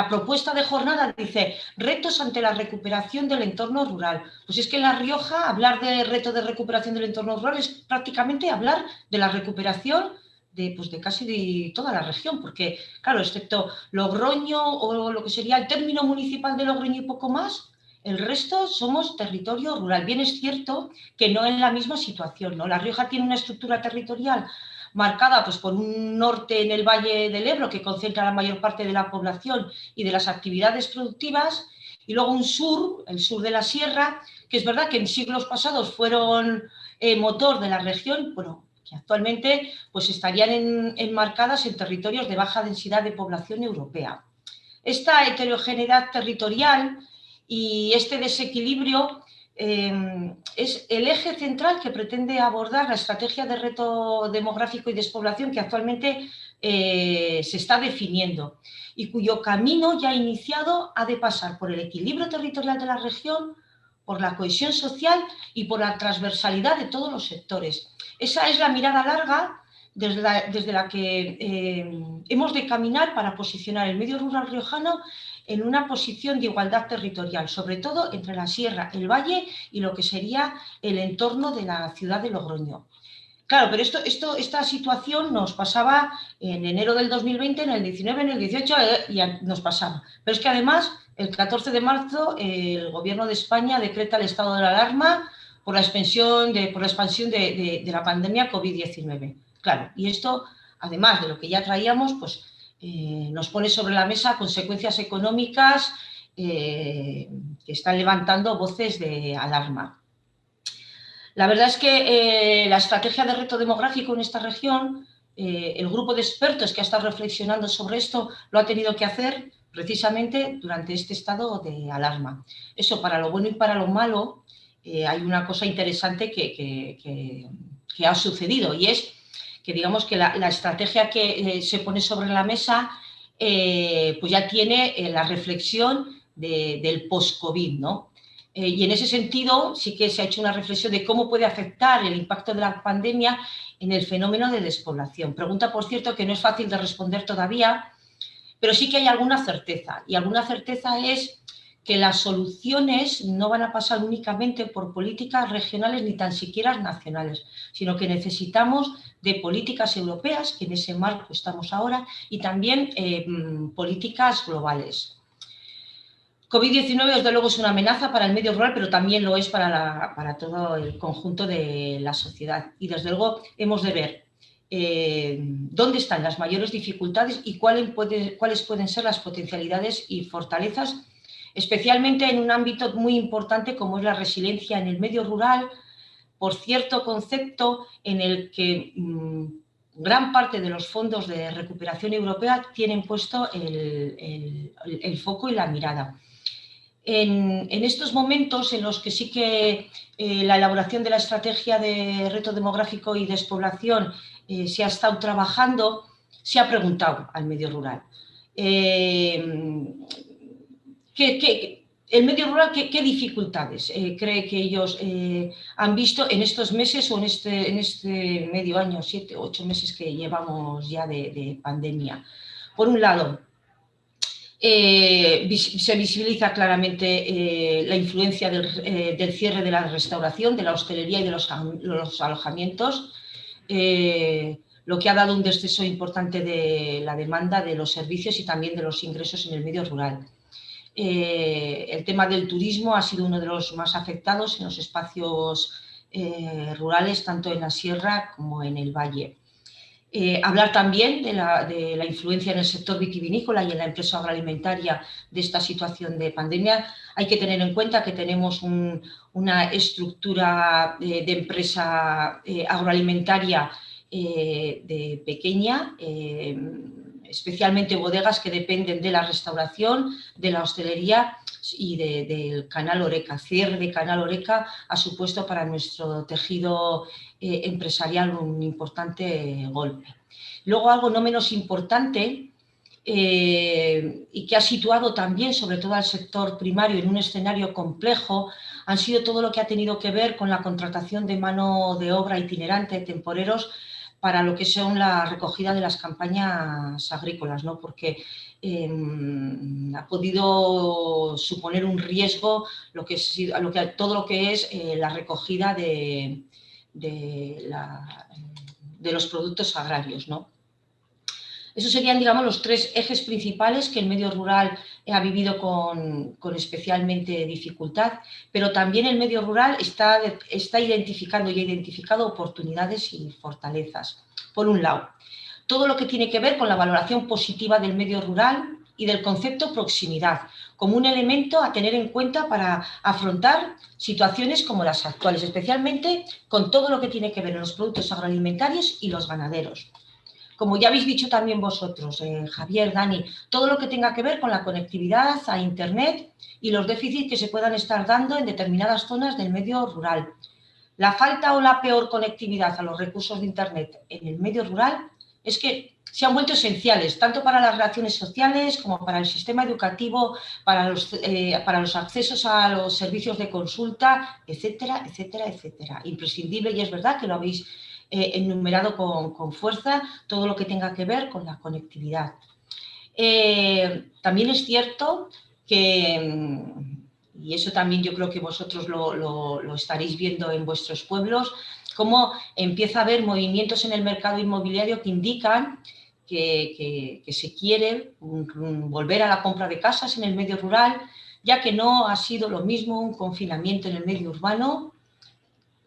propuesta de jornada dice retos ante la recuperación del entorno rural. Pues es que en La Rioja hablar de reto de recuperación del entorno rural es prácticamente hablar de la recuperación de casi de toda la región, porque claro, excepto Logroño o lo que sería el término municipal de Logroño y poco más, el resto somos territorio rural. Bien es cierto que no en la misma situación, ¿no? La Rioja tiene una estructura territorial marcada pues, por un norte en el Valle del Ebro que concentra la mayor parte de la población y de las actividades productivas, y luego un sur, el sur de la sierra, que es verdad que en siglos pasados fueron motor de la región, bueno, que actualmente pues, estarían enmarcadas en territorios de baja densidad de población europea. Esta heterogeneidad territorial y este desequilibrio es el eje central que pretende abordar la estrategia de reto demográfico y despoblación que actualmente se está definiendo y cuyo camino ya iniciado ha de pasar por el equilibrio territorial de la región, por la cohesión social y por la transversalidad de todos los sectores. Esa es la mirada larga desde la que hemos de caminar para posicionar el medio rural riojano en una posición de igualdad territorial, sobre todo entre la sierra, el valle y lo que sería el entorno de la ciudad de Logroño. Claro, pero esta situación nos pasaba en enero del 2020, en el 19, en el 18, ya nos pasaba. Pero es que además, el 14 de marzo, el Gobierno de España decreta el estado de alarma por la expansión de la pandemia COVID-19. Claro, y esto, además de lo que ya traíamos, pues nos pone sobre la mesa consecuencias económicas que están levantando voces de alarma. La verdad es que la estrategia de reto demográfico en esta región, el grupo de expertos que ha estado reflexionando sobre esto lo ha tenido que hacer precisamente durante este estado de alarma. Eso, para lo bueno y para lo malo, hay una cosa interesante que ha sucedido, y es que digamos que la estrategia que se pone sobre la mesa pues ya tiene la reflexión del post-COVID, ¿no? Y en ese sentido sí que se ha hecho una reflexión de cómo puede afectar el impacto de la pandemia en el fenómeno de despoblación. Pregunta, por cierto, que no es fácil de responder todavía, pero sí que hay alguna certeza, y alguna certeza es que las soluciones no van a pasar únicamente por políticas regionales ni tan siquiera nacionales, sino que necesitamos de políticas europeas, que en ese marco estamos ahora, y también políticas globales. COVID-19, desde luego, es una amenaza para el medio rural, pero también lo es para todo el conjunto de la sociedad. Y desde luego hemos de ver dónde están las mayores dificultades y cuáles pueden ser las potencialidades y fortalezas, especialmente en un ámbito muy importante como es la resiliencia en el medio rural, por cierto concepto en el que gran parte de los fondos de recuperación europea tienen puesto el foco y la mirada. En estos momentos en los que sí que la elaboración de la estrategia de reto demográfico y despoblación se ha estado trabajando, se ha preguntado al medio rural. El medio rural, ¿qué dificultades cree que ellos han visto en estos meses o en este medio año, 7 o 8 meses que llevamos ya de pandemia? Por un lado, se visibiliza claramente la influencia del cierre de la restauración, de la hostelería y de los alojamientos, lo que ha dado un descenso importante de la demanda de los servicios y también de los ingresos en el medio rural. El tema del turismo ha sido uno de los más afectados en los espacios rurales, tanto en la sierra como en el valle. Hablar también de la influencia en el sector vitivinícola y en la empresa agroalimentaria de esta situación de pandemia. Hay que tener en cuenta que tenemos una estructura de empresa agroalimentaria pequeña, especialmente bodegas que dependen de la restauración, de la hostelería y del canal Horeca. Cierre de canal Horeca ha supuesto para nuestro tejido empresarial un importante golpe. Luego, algo no menos importante y que ha situado también sobre todo al sector primario en un escenario complejo, han sido todo lo que ha tenido que ver con la contratación de mano de obra itinerante, temporeros, para lo que son la recogida de las campañas agrícolas, ¿no? Porque ha podido suponer un riesgo todo lo que es la recogida de los productos agrarios, ¿no? Esos serían, digamos, los tres ejes principales que el medio rural ha vivido con especialmente dificultad, pero también el medio rural está identificando y ha identificado oportunidades y fortalezas. Por un lado, todo lo que tiene que ver con la valoración positiva del medio rural y del concepto proximidad, como un elemento a tener en cuenta para afrontar situaciones como las actuales, especialmente con todo lo que tiene que ver con los productos agroalimentarios y los ganaderos. Como ya habéis dicho también vosotros, Javier, Dani, todo lo que tenga que ver con la conectividad a Internet y los déficits que se puedan estar dando en determinadas zonas del medio rural. La falta o la peor conectividad a los recursos de Internet en el medio rural es que se han vuelto esenciales, tanto para las relaciones sociales como para el sistema educativo, para los accesos a los servicios de consulta, etcétera, etcétera, etcétera. Imprescindible, y es verdad que lo habéis enumerado con fuerza, todo lo que tenga que ver con la conectividad. También es cierto que, y eso también yo creo que vosotros lo estaréis viendo en vuestros pueblos, cómo empieza a haber movimientos en el mercado inmobiliario que indican que se quiere volver a la compra de casas en el medio rural, ya que no ha sido lo mismo un confinamiento en el medio urbano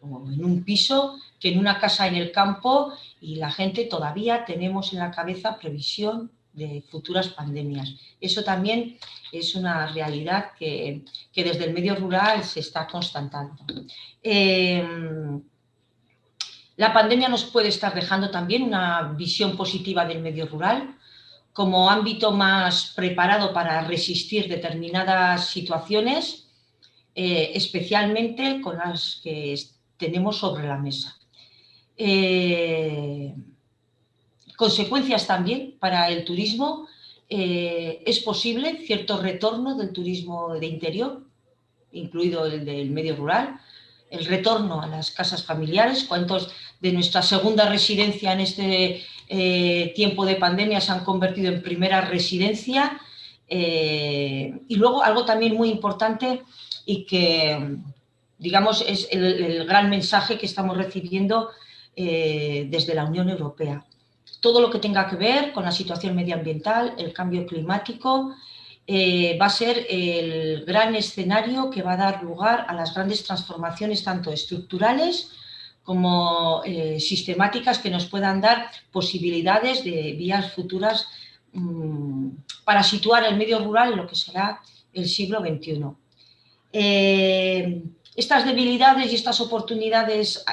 o en un piso que en una casa en el campo, y la gente todavía tenemos en la cabeza previsión de futuras pandemias. Eso también es una realidad que desde el medio rural se está constatando. La pandemia nos puede estar dejando también una visión positiva del medio rural como ámbito más preparado para resistir determinadas situaciones, especialmente con las que tenemos sobre la mesa. Consecuencias también para el turismo. Es posible cierto retorno del turismo de interior, incluido el del medio rural, el retorno a las casas familiares. ¿Cuántos de nuestra segunda residencia en este tiempo de pandemia se han convertido en primera residencia? Y luego algo también muy importante y que, digamos, es el gran mensaje que estamos recibiendo desde la Unión Europea. Todo lo que tenga que ver con la situación medioambiental, el cambio climático, va a ser el gran escenario que va a dar lugar a las grandes transformaciones, tanto estructurales como sistemáticas, que nos puedan dar posibilidades de vías futuras para situar el medio rural en lo que será el siglo XXI. Estas debilidades y estas oportunidades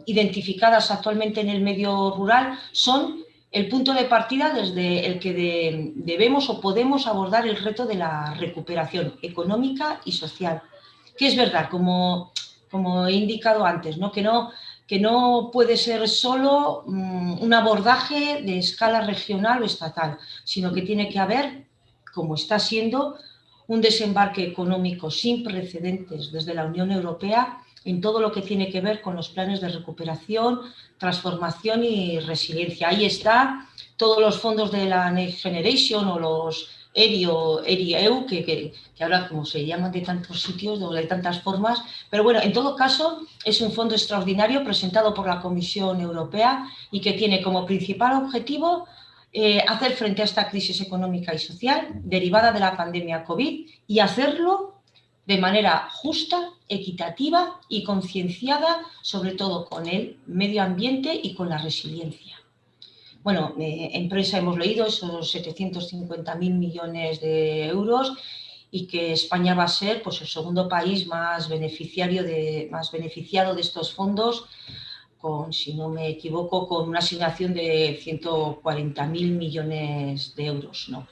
identificadas actualmente en el medio rural son el punto de partida desde el que debemos o podemos abordar el reto de la recuperación económica y social. Que es verdad, como he indicado antes, ¿no? Que no puede ser solo un abordaje de escala regional o estatal, sino que tiene que haber, como está siendo, un desembarque económico sin precedentes desde la Unión Europea en todo lo que tiene que ver con los planes de recuperación, transformación y resiliencia. Ahí está todos los fondos de la Next Generation o los ERI-EU, que ahora como se llaman de tantos sitios, de tantas formas, pero bueno, en todo caso es un fondo extraordinario presentado por la Comisión Europea y que tiene como principal objetivo hacer frente a esta crisis económica y social derivada de la pandemia COVID y hacerlo de manera justa, equitativa y concienciada, sobre todo con el medio ambiente y con la resiliencia. Bueno, en prensa hemos leído esos 750.000 millones de euros y que España va a ser, pues, el segundo país más beneficiado de estos fondos, si no me equivoco, con una asignación de 140.000 millones de euros, ¿no?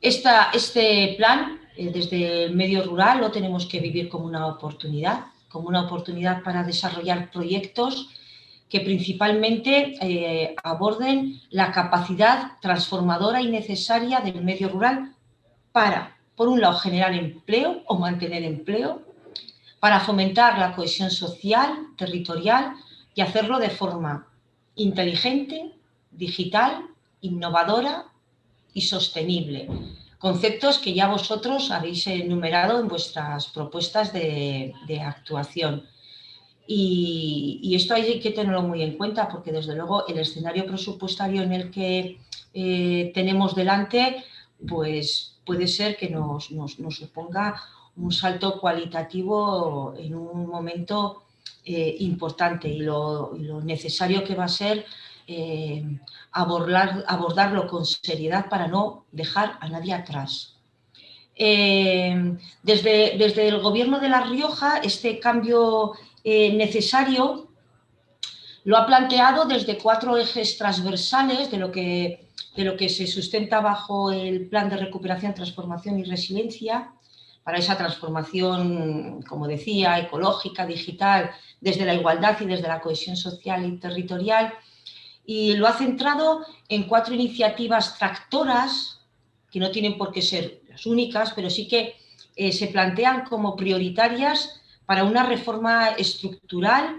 Este plan, desde el medio rural, lo tenemos que vivir como una oportunidad para desarrollar proyectos que principalmente aborden la capacidad transformadora y necesaria del medio rural para, por un lado, generar empleo o mantener empleo, para fomentar la cohesión social, territorial, y hacerlo de forma inteligente, digital, innovadora y sostenible. Conceptos que ya vosotros habéis enumerado en vuestras propuestas de actuación. Y esto hay que tenerlo muy en cuenta porque, desde luego, el escenario presupuestario en el que tenemos delante, pues puede ser que nos suponga un salto cualitativo en un momento importante, y lo necesario que va a ser abordarlo con seriedad para no dejar a nadie atrás. Desde el Gobierno de La Rioja, este cambio necesario lo ha planteado desde 4 ejes transversales de lo que se sustenta bajo el Plan de Recuperación, Transformación y Resiliencia, para esa transformación, como decía, ecológica, digital, desde la igualdad y desde la cohesión social y territorial, y lo ha centrado en 4 iniciativas tractoras, que no tienen por qué ser las únicas, pero sí que se plantean como prioritarias para una reforma estructural,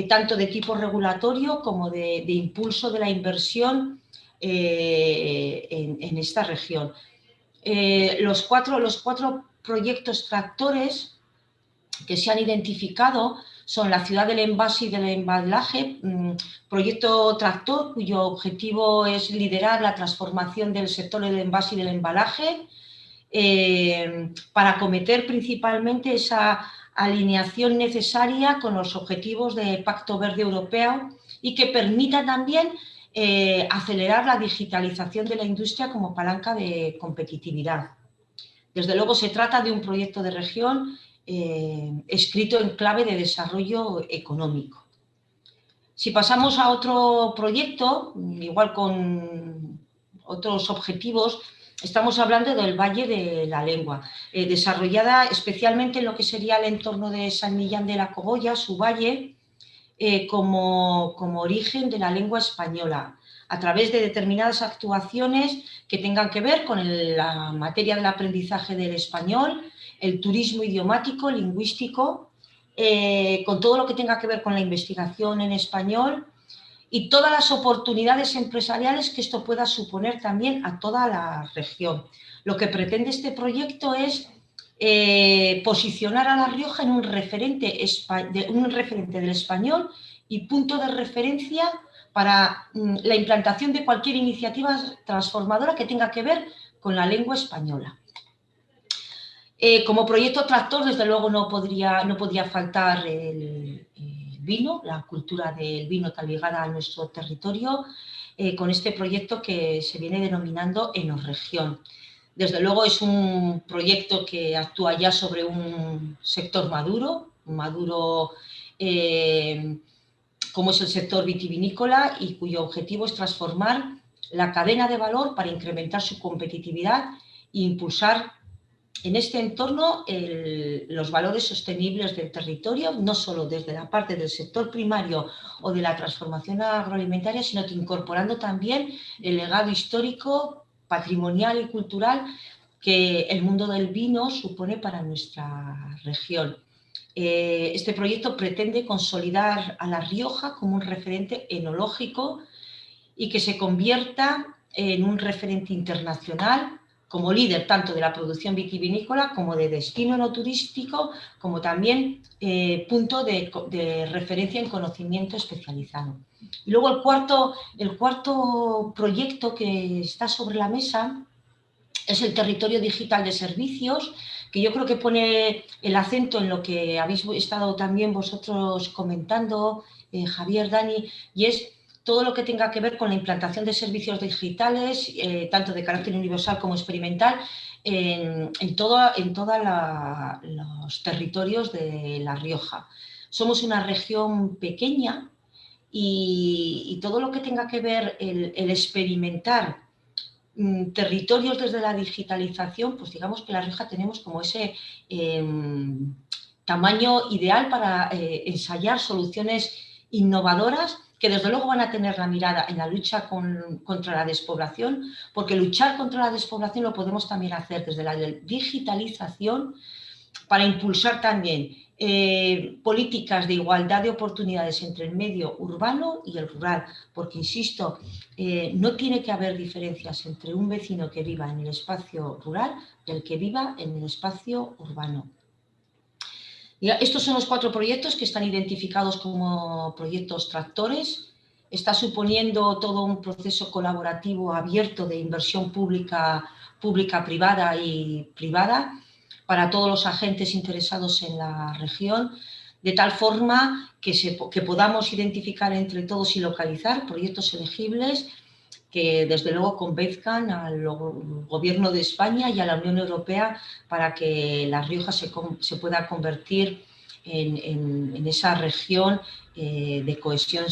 tanto de tipo regulatorio como de impulso de la inversión en esta región. Los cuatro proyectos tractores que se han identificado son la ciudad del envase y del embalaje, proyecto tractor cuyo objetivo es liderar la transformación del sector del envase y del embalaje para acometer principalmente esa alineación necesaria con los objetivos del Pacto Verde Europeo y que permita también acelerar la digitalización de la industria como palanca de competitividad. Desde luego se trata de un proyecto de región escrito en clave de desarrollo económico. Si pasamos a otro proyecto, igual con otros objetivos, estamos hablando del Valle de la Lengua, desarrollada especialmente en lo que sería el entorno de San Millán de la Cogolla, su valle, como origen de la lengua española, a través de determinadas actuaciones que tengan que ver con la materia del aprendizaje del español, el turismo idiomático, lingüístico, con todo lo que tenga que ver con la investigación en español y todas las oportunidades empresariales que esto pueda suponer también a toda la región. Lo que pretende este proyecto es posicionar a La Rioja en un referente del español y punto de referencia para la implantación de cualquier iniciativa transformadora que tenga que ver con la lengua española. Como proyecto tractor, desde luego, no podría faltar el vino, la cultura del vino tan ligada a nuestro territorio, con este proyecto que se viene denominando Enorregión. Desde luego es un proyecto que actúa ya sobre un sector maduro como es el sector vitivinícola, y cuyo objetivo es transformar la cadena de valor para incrementar su competitividad e impulsar en este entorno los valores sostenibles del territorio, no solo desde la parte del sector primario o de la transformación agroalimentaria, sino que incorporando también el legado histórico, patrimonial y cultural que el mundo del vino supone para nuestra región. Este proyecto pretende consolidar a La Rioja como un referente enológico y que se convierta en un referente internacional como líder tanto de la producción vitivinícola como de destino enoturístico, como también punto de referencia en conocimiento especializado. Y luego el cuarto proyecto que está sobre la mesa es el territorio digital de servicios, que yo creo que pone el acento en lo que habéis estado también vosotros comentando, Javier, Dani, y es todo lo que tenga que ver con la implantación de servicios digitales, tanto de carácter universal como experimental, en todos los territorios de La Rioja. Somos una región pequeña y todo lo que tenga que ver el experimentar territorios desde la digitalización, pues digamos que La Rioja tenemos como ese tamaño ideal para ensayar soluciones innovadoras que desde luego van a tener la mirada en la lucha contra la despoblación, porque luchar contra la despoblación lo podemos también hacer desde la digitalización para impulsar también políticas de igualdad de oportunidades entre el medio urbano y el rural, porque, insisto, no tiene que haber diferencias entre un vecino que viva en el espacio rural y el que viva en el espacio urbano. Estos son los 4 proyectos que están identificados como proyectos tractores. Está suponiendo todo un proceso colaborativo abierto de inversión pública, privada y privada para todos los agentes interesados en la región, de tal forma que podamos identificar entre todos y localizar proyectos elegibles que desde luego convenzcan al Gobierno de España y a la Unión Europea para que La Rioja se pueda convertir en esa región de cohesión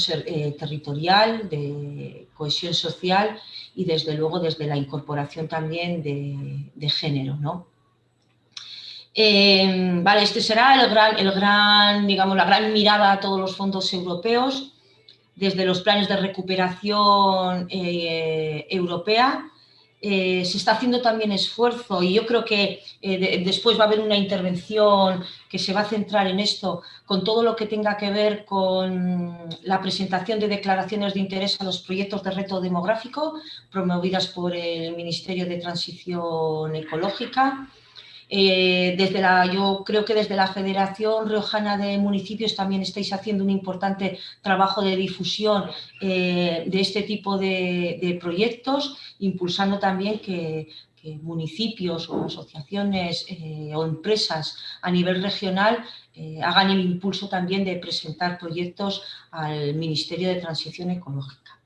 territorial, de cohesión social y desde luego desde la incorporación también de género, ¿no? Vale, este será digamos, la gran mirada a todos los fondos europeos, desde los planes de recuperación europea. Se está haciendo también esfuerzo y yo creo que después va a haber una intervención que se va a centrar en esto, con todo lo que tenga que ver con la presentación de declaraciones de interés a los proyectos de reto demográfico promovidas por el Ministerio de Transición Ecológica. Yo creo que desde la Federación Riojana de Municipios también estáis haciendo un importante trabajo de difusión de este tipo de proyectos, impulsando también que municipios o asociaciones o empresas a nivel regional hagan el impulso también de presentar proyectos al Ministerio de Transición Ecológica.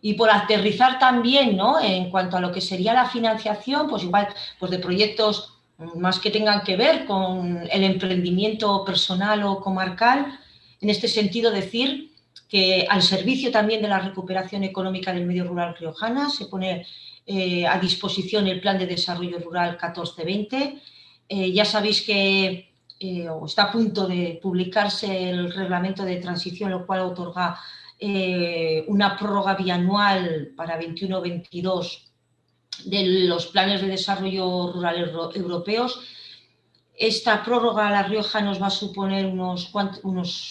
Y por aterrizar también, ¿no?, en cuanto a lo que sería la financiación, pues igual pues de proyectos más que tengan que ver con el emprendimiento personal o comarcal. En este sentido, decir que al servicio también de la recuperación económica del medio rural riojana se pone a disposición el Plan de Desarrollo Rural 14-20. Ya sabéis que está a punto de publicarse el reglamento de transición, lo cual otorga una prórroga bianual para 21-22 de los planes de desarrollo rural europeos. Esta prórroga a La Rioja nos va a suponer unos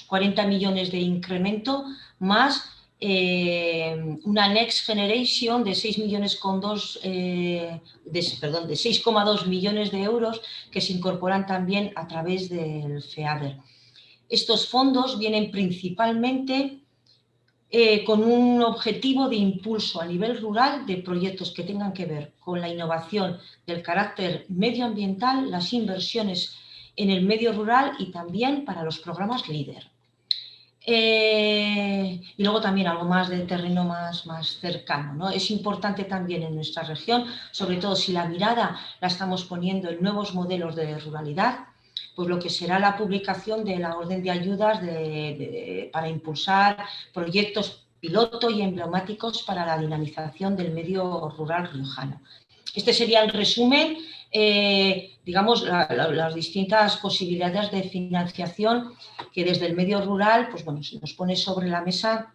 40 millones de incremento, más una Next Generation de 6,2 millones de euros que se incorporan también a través del FEADER. Estos fondos vienen principalmente con un objetivo de impulso a nivel rural de proyectos que tengan que ver con la innovación del carácter medioambiental, las inversiones en el medio rural y también para los programas LEADER. Y luego también algo más de terreno más cercano, ¿no? Es importante también en nuestra región, sobre todo si la mirada la estamos poniendo en nuevos modelos de ruralidad, pues lo que será la publicación de la orden de ayudas para impulsar proyectos piloto y emblemáticos para la dinamización del medio rural riojano. Este sería el resumen, digamos, las distintas posibilidades de financiación que desde el medio rural, pues bueno, se nos pone sobre la mesa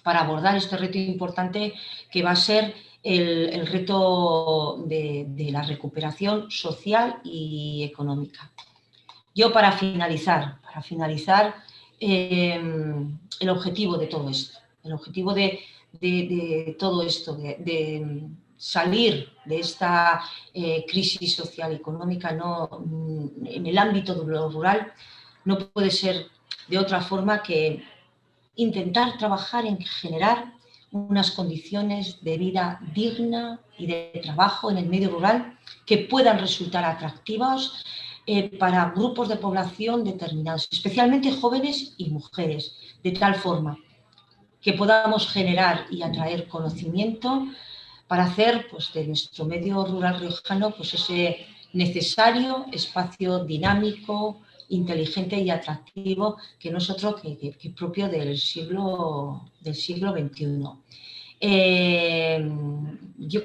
para abordar este reto importante que va a ser el reto de la recuperación social y económica. Yo, para finalizar el objetivo de todo esto, de salir de esta crisis social y económica en el ámbito de lo rural, no puede ser de otra forma que intentar trabajar en generar unas condiciones de vida digna y de trabajo en el medio rural que puedan resultar atractivas para grupos de población determinados, especialmente jóvenes y mujeres, de tal forma que podamos generar y atraer conocimiento para hacer, pues, de nuestro medio rural riojano, pues, ese necesario espacio dinámico, inteligente y atractivo que no es otro que propio del siglo XXI. Yo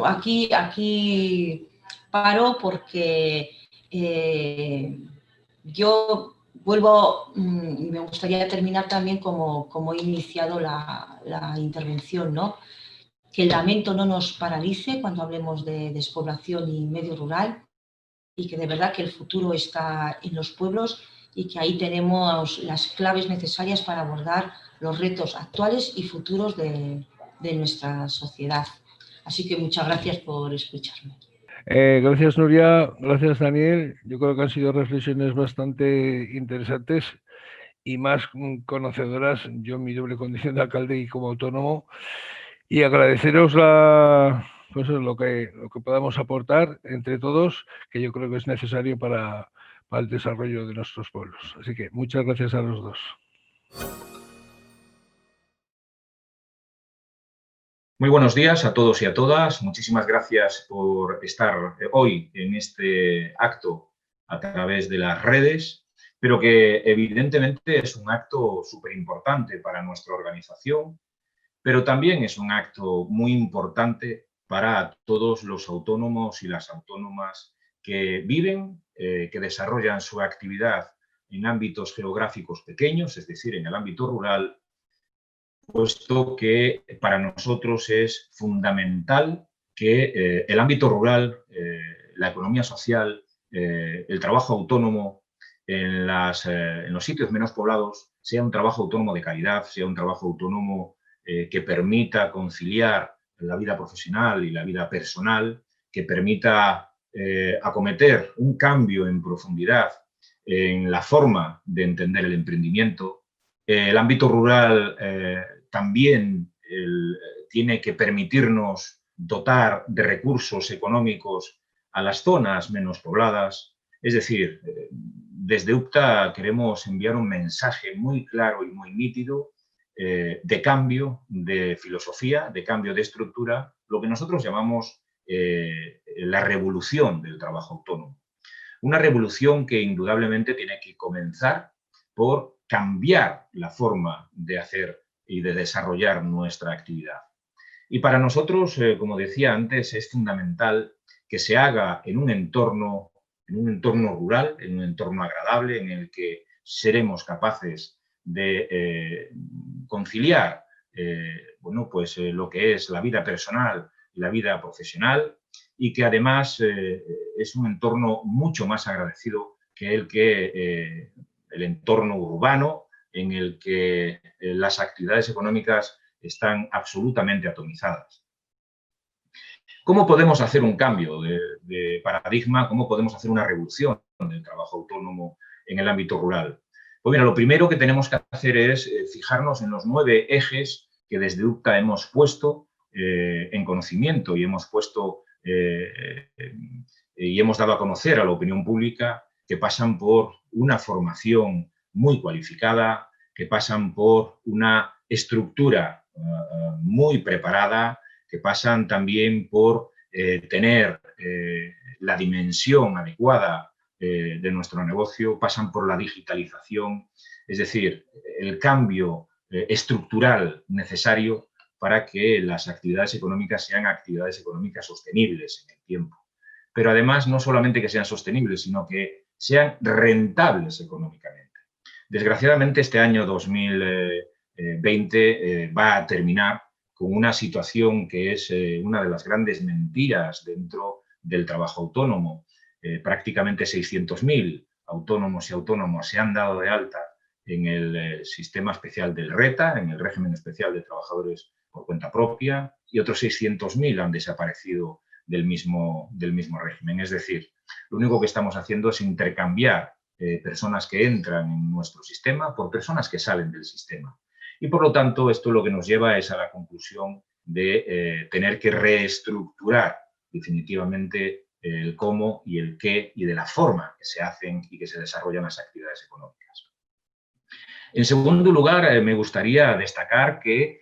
aquí paro porque yo vuelvo y me gustaría terminar también como he iniciado la intervención, ¿no? Que el lamento no nos paralice cuando hablemos de despoblación y medio rural, y que de verdad que el futuro está en los pueblos y que ahí tenemos las claves necesarias para abordar los retos actuales y futuros de nuestra sociedad. Así que muchas gracias por escucharme. Gracias, Nuria. Gracias, Daniel. Yo creo que han sido reflexiones bastante interesantes y más conocedoras, yo en mi doble condición de alcalde y como autónomo, y agradeceros pues lo que podamos aportar entre todos, que yo creo que es necesario para el desarrollo de nuestros pueblos. Así que muchas gracias a los dos. Muy buenos días a todos y a todas. Muchísimas gracias por estar hoy en este acto a través de las redes, pero que evidentemente es un acto súper importante para nuestra organización, pero también es un acto muy importante para todos los autónomos y las autónomas que viven, que desarrollan su actividad en ámbitos geográficos pequeños, es decir, en el ámbito rural, puesto que para nosotros es fundamental que el ámbito rural, la economía social, el trabajo autónomo en los sitios menos poblados sea un trabajo autónomo de calidad, sea un trabajo autónomo que permita conciliar la vida profesional y la vida personal, que permita acometer un cambio en profundidad en la forma de entender el emprendimiento. El ámbito rural también tiene que permitirnos dotar de recursos económicos a las zonas menos pobladas. Es decir, desde UPTA queremos enviar un mensaje muy claro y muy nítido de cambio de filosofía, de cambio de estructura, lo que nosotros llamamos la revolución del trabajo autónomo. Una revolución que indudablemente tiene que comenzar por cambiar la forma de hacer y de desarrollar nuestra actividad. Y para nosotros, como decía antes, es fundamental que se haga en un entorno rural, en un entorno agradable, en el que seremos capaces de conciliar bueno, pues, lo que es la vida personal y la vida profesional, y que además es un entorno mucho más agradecido que el entorno urbano, en el que las actividades económicas están absolutamente atomizadas. ¿Cómo podemos hacer un cambio de paradigma? ¿Cómo podemos hacer una revolución del trabajo autónomo en el ámbito rural? Pues mira, lo primero que tenemos que hacer es fijarnos en los 9 ejes que desde UPTA hemos puesto en conocimiento y hemos puesto y hemos dado a conocer a la opinión pública, que pasan por una formación muy cualificada, que pasan por una estructura muy preparada, que pasan también por tener la dimensión adecuada de nuestro negocio, pasan por la digitalización, es decir, el cambio estructural necesario para que las actividades económicas sean actividades económicas sostenibles en el tiempo. Pero además, no solamente que sean sostenibles, sino que sean rentables económicamente. Desgraciadamente, este año 2020 va a terminar con una situación que es una de las grandes mentiras dentro del trabajo autónomo. Prácticamente 600.000 autónomos y autónomas se han dado de alta en el sistema especial del RETA, en el régimen especial de trabajadores por cuenta propia, y otros 600.000 han desaparecido del mismo régimen. Es decir, lo único que estamos haciendo es intercambiar personas que entran en nuestro sistema por personas que salen del sistema. Y por lo tanto, esto lo que nos lleva es a la conclusión de tener que reestructurar definitivamente el cómo y el qué y de la forma que se hacen y que se desarrollan las actividades económicas. En segundo lugar, me gustaría destacar que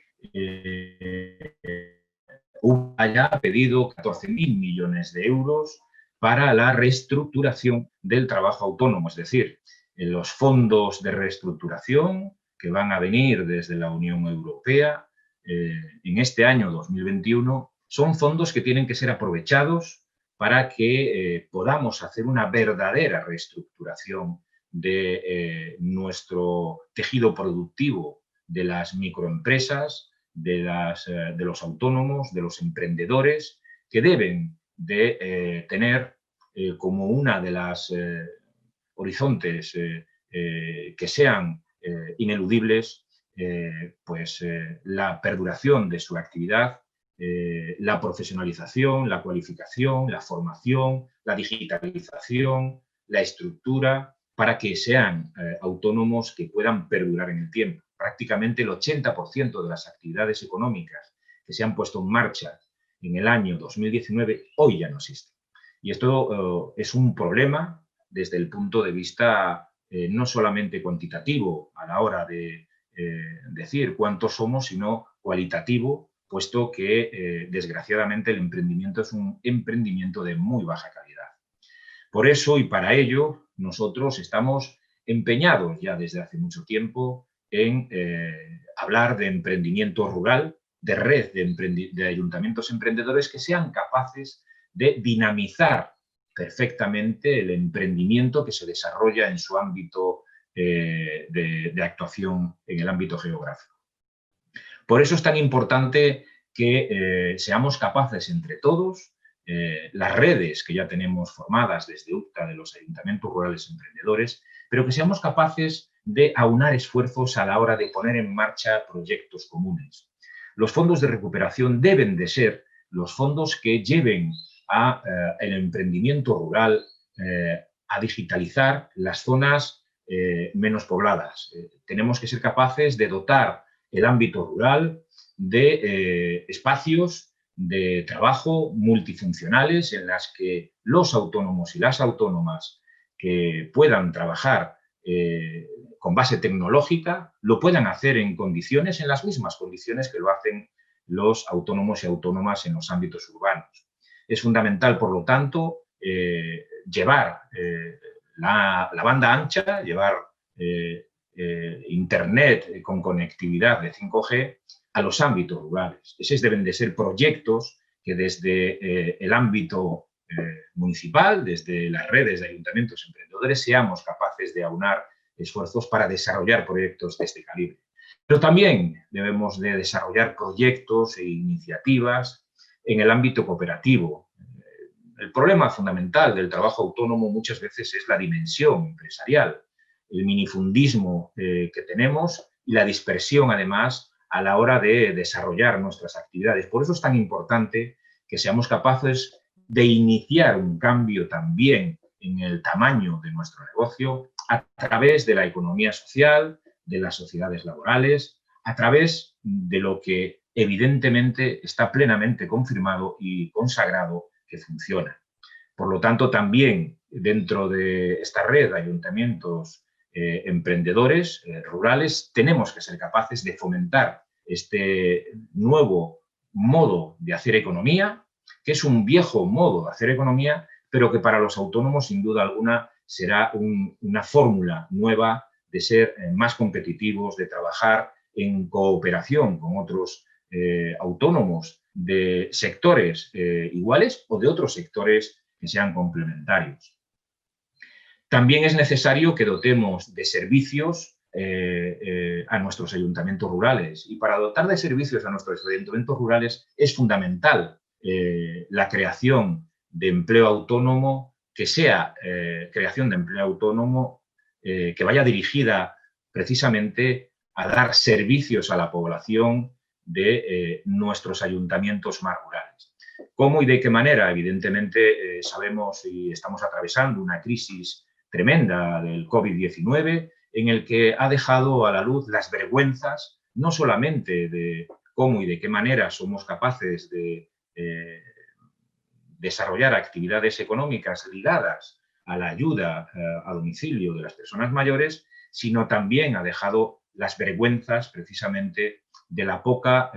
haya pedido 14.000 millones de euros para la reestructuración del trabajo autónomo, es decir, los fondos de reestructuración que van a venir desde la Unión Europea en este año 2021 son fondos que tienen que ser aprovechados para que podamos hacer una verdadera reestructuración de nuestro tejido productivo, de las microempresas, de los autónomos, de los emprendedores, que deben de tener como una de las horizontes que sean ineludibles la perduración de su actividad, la profesionalización, la cualificación, la formación, la digitalización, la estructura, para que sean autónomos que puedan perdurar en el tiempo. Prácticamente el 80% de las actividades económicas que se han puesto en marcha en el año 2019 hoy ya no existen. Y esto es un problema desde el punto de vista no solamente cuantitativo a la hora de decir cuántos somos, sino cualitativo, puesto que desgraciadamente el emprendimiento es un emprendimiento de muy baja calidad. Por eso y para ello nosotros estamos empeñados ya desde hace mucho tiempo en hablar de emprendimiento rural, de red de ayuntamientos emprendedores que sean capaces de dinamizar perfectamente el emprendimiento que se desarrolla en su ámbito de actuación en el ámbito geográfico. Por eso es tan importante que seamos capaces entre todos, las redes que ya tenemos formadas desde UPTA de los ayuntamientos rurales emprendedores, pero que seamos capaces de aunar esfuerzos a la hora de poner en marcha proyectos comunes. Los fondos de recuperación deben de ser los fondos que lleven el emprendimiento rural a digitalizar las zonas menos pobladas. Tenemos que ser capaces de dotar el ámbito rural de espacios de trabajo multifuncionales en las que los autónomos y las autónomas que puedan trabajar con base tecnológica lo puedan hacer en las mismas condiciones que lo hacen los autónomos y autónomas en los ámbitos urbanos. Es fundamental, por lo tanto, llevar la banda ancha, llevar Internet con conectividad de 5G a los ámbitos rurales. Esos deben de ser proyectos que desde el ámbito municipal, desde las redes de ayuntamientos emprendedores, seamos capaces de aunar esfuerzos para desarrollar proyectos de este calibre. Pero también debemos de desarrollar proyectos e iniciativas en el ámbito cooperativo. El problema fundamental del trabajo autónomo muchas veces es la dimensión empresarial, el minifundismo que tenemos y la dispersión, además, a la hora de desarrollar nuestras actividades. Por eso es tan importante que seamos capaces de iniciar un cambio también en el tamaño de nuestro negocio a través de la economía social, de las sociedades laborales, a través de lo que evidentemente está plenamente confirmado y consagrado que funciona. Por lo tanto, también dentro de esta red de ayuntamientos emprendedores rurales tenemos que ser capaces de fomentar este nuevo modo de hacer economía, que es un viejo modo de hacer economía, pero que para los autónomos, sin duda alguna, será una fórmula nueva de ser más competitivos, de trabajar en cooperación con otros autónomos de sectores iguales o de otros sectores que sean complementarios. También es necesario que dotemos de servicios a nuestros ayuntamientos rurales. Y para dotar de servicios a nuestros ayuntamientos rurales es fundamental la creación de empleo autónomo, que sea creación de empleo autónomo que vaya dirigida precisamente a dar servicios a la población de nuestros ayuntamientos más rurales. ¿Cómo y de qué manera? Evidentemente sabemos y estamos atravesando una crisis tremenda del COVID-19 en el que ha dejado a la luz las vergüenzas, no solamente de cómo y de qué manera somos capaces de desarrollar actividades económicas ligadas a la ayuda a domicilio de las personas mayores, sino también ha dejado las vergüenzas precisamente de la poca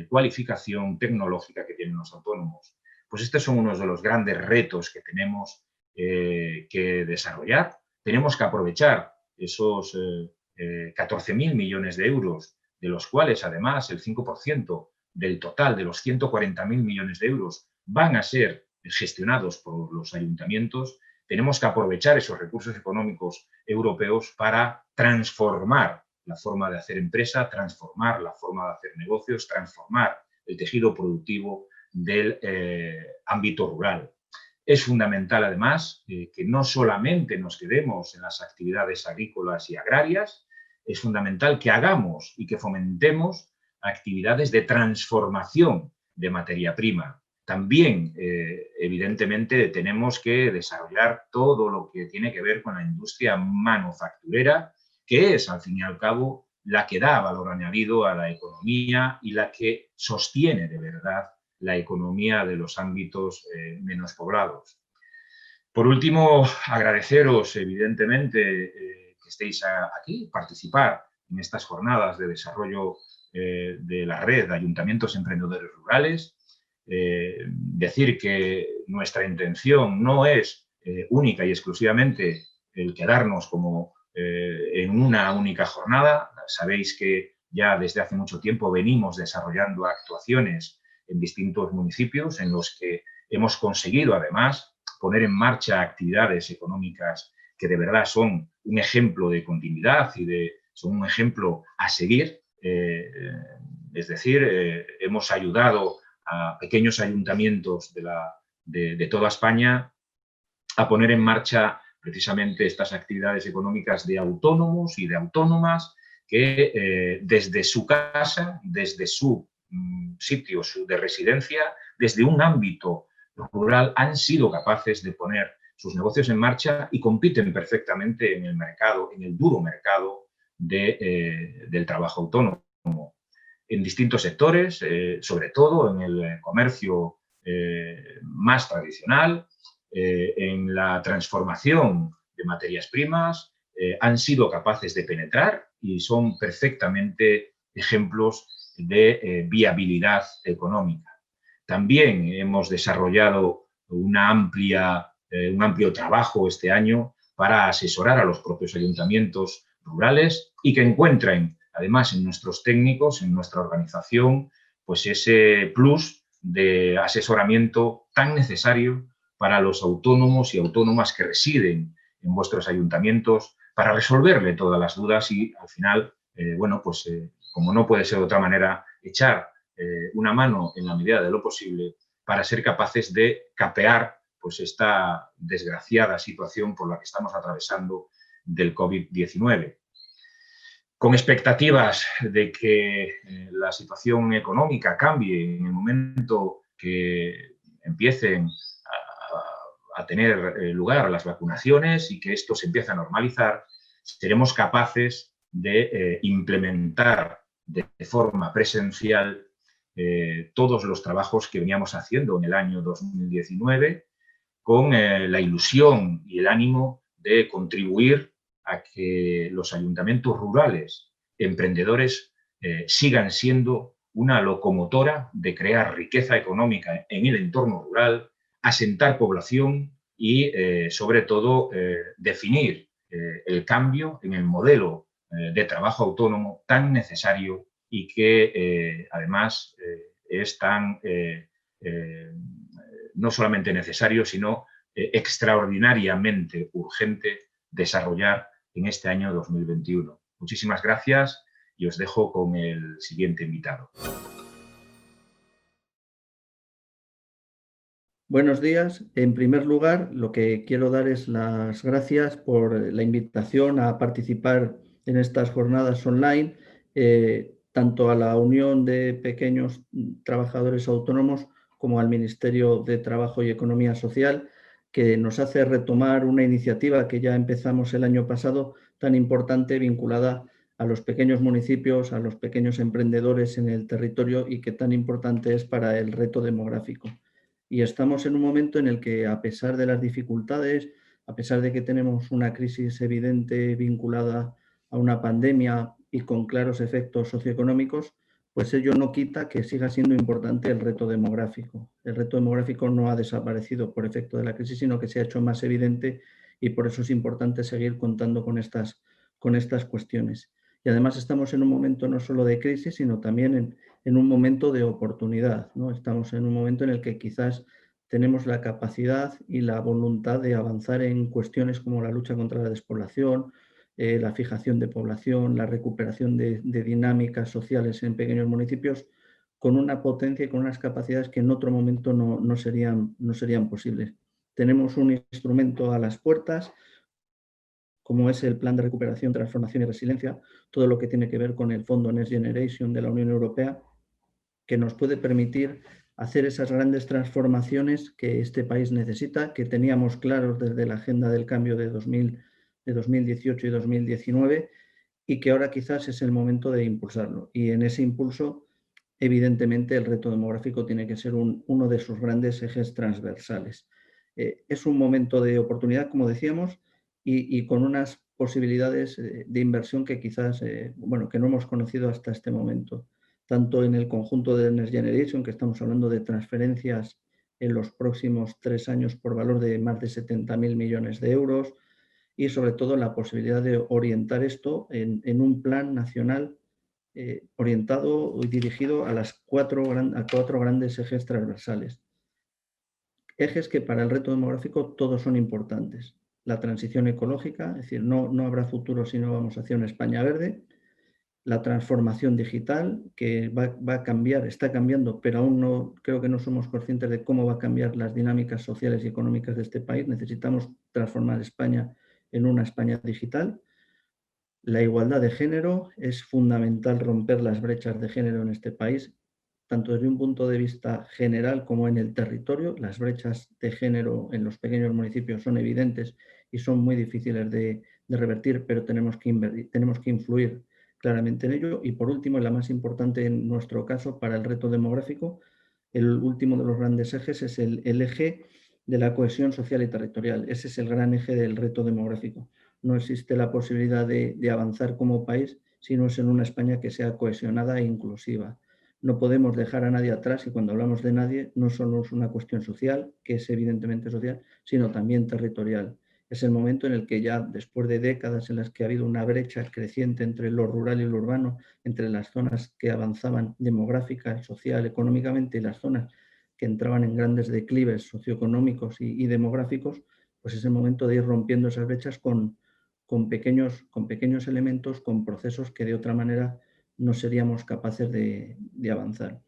cualificación tecnológica que tienen los autónomos. Pues estos son unos de los grandes retos que tenemos que desarrollar. Tenemos que aprovechar esos 14.000 millones de euros, de los cuales además el 5% del total de los 140.000 millones de euros van a ser gestionados por los ayuntamientos. Tenemos que aprovechar esos recursos económicos europeos para transformar la forma de hacer empresa, transformar la forma de hacer negocios, transformar el tejido productivo del ámbito rural. Es fundamental, además, que no solamente nos quedemos en las actividades agrícolas y agrarias, es fundamental que hagamos y que fomentemos actividades de transformación de materia prima. También, evidentemente, tenemos que desarrollar todo lo que tiene que ver con la industria manufacturera, que es, al fin y al cabo, la que da valor añadido a la economía y la que sostiene de verdad la economía de los ámbitos menos poblados. Por último, agradeceros, evidentemente, que estéis aquí, participar en estas jornadas de desarrollo de la red de ayuntamientos emprendedores rurales. Decir que nuestra intención no es única y exclusivamente el quedarnos como en una única jornada. Sabéis que ya desde hace mucho tiempo venimos desarrollando actuaciones en distintos municipios en los que hemos conseguido, además, poner en marcha actividades económicas que de verdad son un ejemplo de continuidad y son un ejemplo a seguir. Es decir, hemos ayudado a pequeños ayuntamientos de toda España a poner en marcha precisamente estas actividades económicas de autónomos y de autónomas que desde su casa, desde su sitio de residencia, desde un ámbito rural, han sido capaces de poner sus negocios en marcha y compiten perfectamente en el mercado, en el duro mercado del trabajo autónomo. En distintos sectores, sobre todo en el comercio más tradicional, en la transformación de materias primas, han sido capaces de penetrar y son perfectamente ejemplos de viabilidad económica. También hemos desarrollado un amplio trabajo este año para asesorar a los propios ayuntamientos rurales y que encuentren, además, en nuestros técnicos, en nuestra organización, pues ese plus de asesoramiento tan necesario para los autónomos y autónomas que residen en vuestros ayuntamientos, para resolverle todas las dudas y, al final, como no puede ser de otra manera, echar una mano en la medida de lo posible para ser capaces de capear pues, esta desgraciada situación por la que estamos atravesando del COVID-19. Con expectativas de que la situación económica cambie en el momento que empiecen a tener lugar las vacunaciones y que esto se empiece a normalizar, seremos capaces de implementar de forma presencial todos los trabajos que veníamos haciendo en el año 2019 con la ilusión y el ánimo de contribuir a que los ayuntamientos rurales emprendedores sigan siendo una locomotora de crear riqueza económica en el entorno rural, asentar población y, sobre todo, definir el cambio en el modelo de trabajo autónomo tan necesario y que, además, es tan no solamente necesario, sino extraordinariamente urgente desarrollar en este año 2021. Muchísimas gracias y os dejo con el siguiente invitado. Buenos días. En primer lugar, lo que quiero dar es las gracias por la invitación a participar en estas jornadas online, tanto a la Unión de Pequeños Trabajadores Autónomos como al Ministerio de Trabajo y Economía Social, que nos hace retomar una iniciativa que ya empezamos el año pasado, tan importante, vinculada a los pequeños municipios, a los pequeños emprendedores en el territorio y que tan importante es para el reto demográfico. Y estamos en un momento en el que, a pesar de las dificultades, a pesar de que tenemos una crisis evidente vinculada a una pandemia y con claros efectos socioeconómicos, pues ello no quita que siga siendo importante el reto demográfico. El reto demográfico no ha desaparecido por efecto de la crisis, sino que se ha hecho más evidente y por eso es importante seguir contando con estas cuestiones. Y además estamos en un momento no solo de crisis, sino también en un momento de oportunidad, ¿no? Estamos en un momento en el que quizás tenemos la capacidad y la voluntad de avanzar en cuestiones como la lucha contra la despoblación, la fijación de población, la recuperación de dinámicas sociales en pequeños municipios, con una potencia y con unas capacidades que en otro momento no serían posibles. tenemos un instrumento a las puertas, como es el Plan de Recuperación, Transformación y Resiliencia, todo lo que tiene que ver con el Fondo Next Generation de la Unión Europea, que nos puede permitir hacer esas grandes transformaciones que este país necesita, que teníamos claros desde la Agenda del Cambio de 2018 y 2019, y que ahora quizás es el momento de impulsarlo. Y en ese impulso, evidentemente, el reto demográfico tiene que ser uno de sus grandes ejes transversales. Es un momento de oportunidad, como decíamos, y con unas posibilidades de inversión que quizás, bueno, que no hemos conocido hasta este momento, tanto en el conjunto de Next Generation, que estamos hablando de transferencias en los próximos 3 años por valor de más de 70.000 millones de euros, y sobre todo la posibilidad de orientar esto en un plan nacional orientado y dirigido a cuatro grandes ejes transversales. Ejes que para el reto demográfico todos son importantes. La transición ecológica, es decir, no habrá futuro si no vamos hacia una España verde. La transformación digital, que va a cambiar, está cambiando, pero aún no, creo que no somos conscientes de cómo va a cambiar las dinámicas sociales y económicas de este país. Necesitamos transformar España en una España digital. La igualdad de género, es fundamental romper las brechas de género en este país, tanto desde un punto de vista general como en el territorio. Las brechas de género en los pequeños municipios son evidentes y son muy difíciles de revertir, pero tenemos que influir claramente en ello. Y por último, la más importante en nuestro caso para el reto demográfico, el último de los grandes ejes es el eje de la cohesión social y territorial. Ese es el gran eje del reto demográfico. No existe la posibilidad de avanzar como país si no es en una España que sea cohesionada e inclusiva. No podemos dejar a nadie atrás, y cuando hablamos de nadie no solo es una cuestión social, que es evidentemente social, sino también territorial. Es el momento en el que ya, después de décadas en las que ha habido una brecha creciente entre lo rural y lo urbano, entre las zonas que avanzaban demográfica, social, económicamente, y las zonas que entraban en grandes declives socioeconómicos y demográficos, pues es el momento de ir rompiendo esas brechas con pequeños elementos, con procesos que de otra manera no seríamos capaces de avanzar.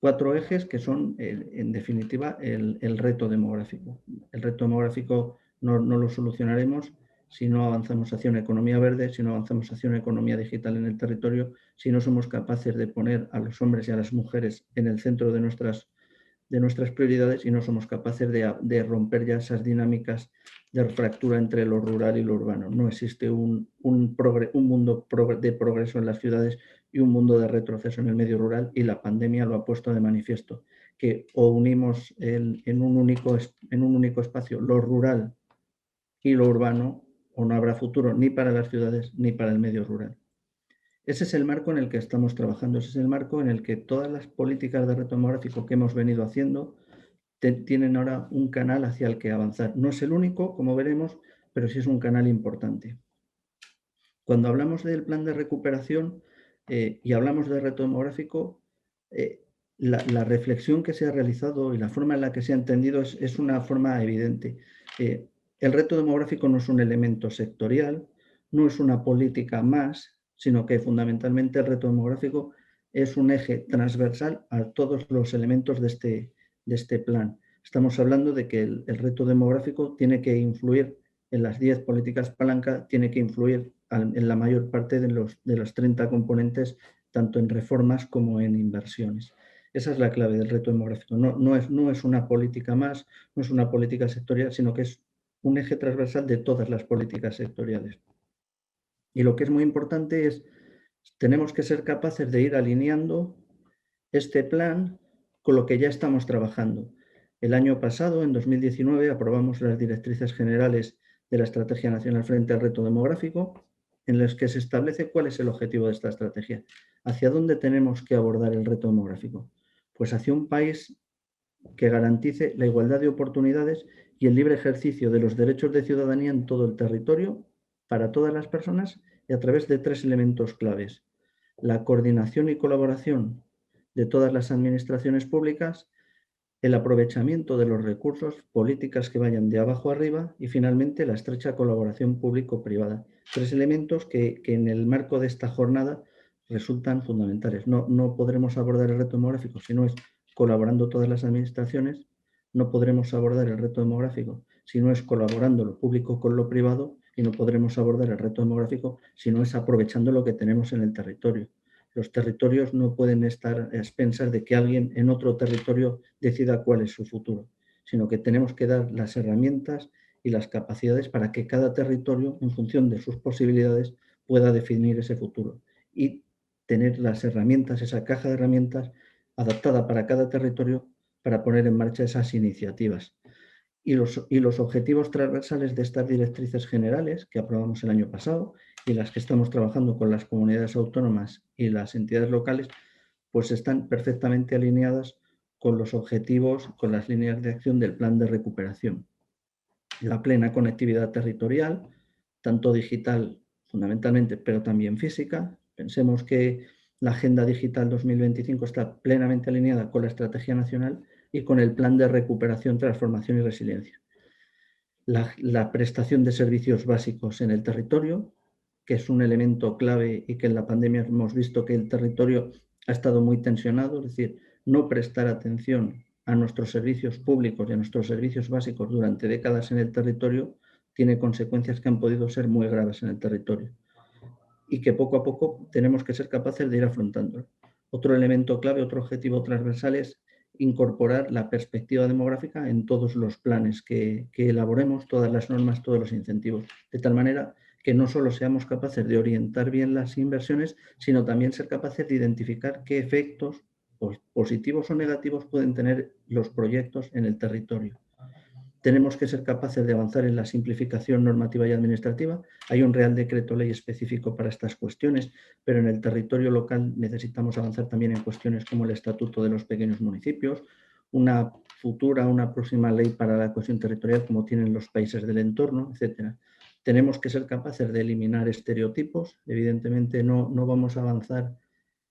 4 ejes que son, en definitiva, el reto demográfico. El reto demográfico no lo solucionaremos si no avanzamos hacia una economía verde, si no avanzamos hacia una economía digital en el territorio, si no somos capaces de poner a los hombres y a las mujeres en el centro de nuestras prioridades, y no somos capaces de romper ya esas dinámicas de fractura entre lo rural y lo urbano. No existe un mundo de progreso en las ciudades y un mundo de retroceso en el medio rural, y la pandemia lo ha puesto de manifiesto, que o unimos en un único espacio lo rural y lo urbano, o no habrá futuro ni para las ciudades ni para el medio rural. Ese es el marco en el que estamos trabajando, ese es el marco en el que todas las políticas de reto demográfico que hemos venido haciendo tienen ahora un canal hacia el que avanzar. No es el único, como veremos, pero sí es un canal importante. Cuando hablamos del plan de recuperación y hablamos de reto demográfico, la reflexión que se ha realizado y la forma en la que se ha entendido es una forma evidente. El reto demográfico no es un elemento sectorial, no es una política más, sino que fundamentalmente el reto demográfico es un eje transversal a todos los elementos de este plan. Estamos hablando de que el reto demográfico tiene que influir en las 10 políticas palanca, tiene que influir en la mayor parte de los 30 componentes, tanto en reformas como en inversiones. Esa es la clave del reto demográfico. No es una política más, no es una política sectorial, sino que es un eje transversal de todas las políticas sectoriales. Y lo que es muy importante es, tenemos que ser capaces de ir alineando este plan con lo que ya estamos trabajando. El año pasado, en 2019, aprobamos las directrices generales de la Estrategia Nacional frente al Reto Demográfico, en las que se establece cuál es el objetivo de esta estrategia. ¿Hacia dónde tenemos que abordar el reto demográfico? Pues hacia un país que garantice la igualdad de oportunidades y el libre ejercicio de los derechos de ciudadanía en todo el territorio, para todas las personas, y a través de 3 elementos claves: la coordinación y colaboración de todas las administraciones públicas, el aprovechamiento de los recursos, políticas que vayan de abajo arriba, y finalmente la estrecha colaboración público-privada. 3 elementos que en el marco de esta jornada resultan fundamentales. No podremos abordar el reto demográfico si no es colaborando todas las administraciones, no podremos abordar el reto demográfico si no es colaborando lo público con lo privado, y no podremos abordar el reto demográfico si no es aprovechando lo que tenemos en el territorio. Los territorios no pueden estar a expensas de que alguien en otro territorio decida cuál es su futuro, sino que tenemos que dar las herramientas y las capacidades para que cada territorio, en función de sus posibilidades, pueda definir ese futuro y tener las herramientas, esa caja de herramientas adaptada para cada territorio para poner en marcha esas iniciativas. Y los objetivos transversales de estas directrices generales que aprobamos el año pasado y las que estamos trabajando con las comunidades autónomas y las entidades locales, pues están perfectamente alineadas con los objetivos, con las líneas de acción del plan de recuperación. La plena conectividad territorial, tanto digital fundamentalmente, pero también física. Pensemos que la Agenda Digital 2025 está plenamente alineada con la Estrategia Nacional y con el Plan de Recuperación, Transformación y Resiliencia. La prestación de servicios básicos en el territorio, que es un elemento clave y que en la pandemia hemos visto que el territorio ha estado muy tensionado, es decir, no prestar atención a nuestros servicios públicos y a nuestros servicios básicos durante décadas en el territorio tiene consecuencias que han podido ser muy graves en el territorio y que poco a poco tenemos que ser capaces de ir afrontando. Otro elemento clave, otro objetivo transversal es incorporar la perspectiva demográfica en todos los planes que elaboremos, todas las normas, todos los incentivos, de tal manera que no solo seamos capaces de orientar bien las inversiones, sino también ser capaces de identificar qué efectos positivos o negativos pueden tener los proyectos en el territorio. Tenemos que ser capaces de avanzar en la simplificación normativa y administrativa. Hay un Real Decreto Ley específico para estas cuestiones, pero en el territorio local necesitamos avanzar también en cuestiones como el Estatuto de los Pequeños Municipios, una próxima ley para la cohesión territorial como tienen los países del entorno, etc. Tenemos que ser capaces de eliminar estereotipos. Evidentemente no vamos a avanzar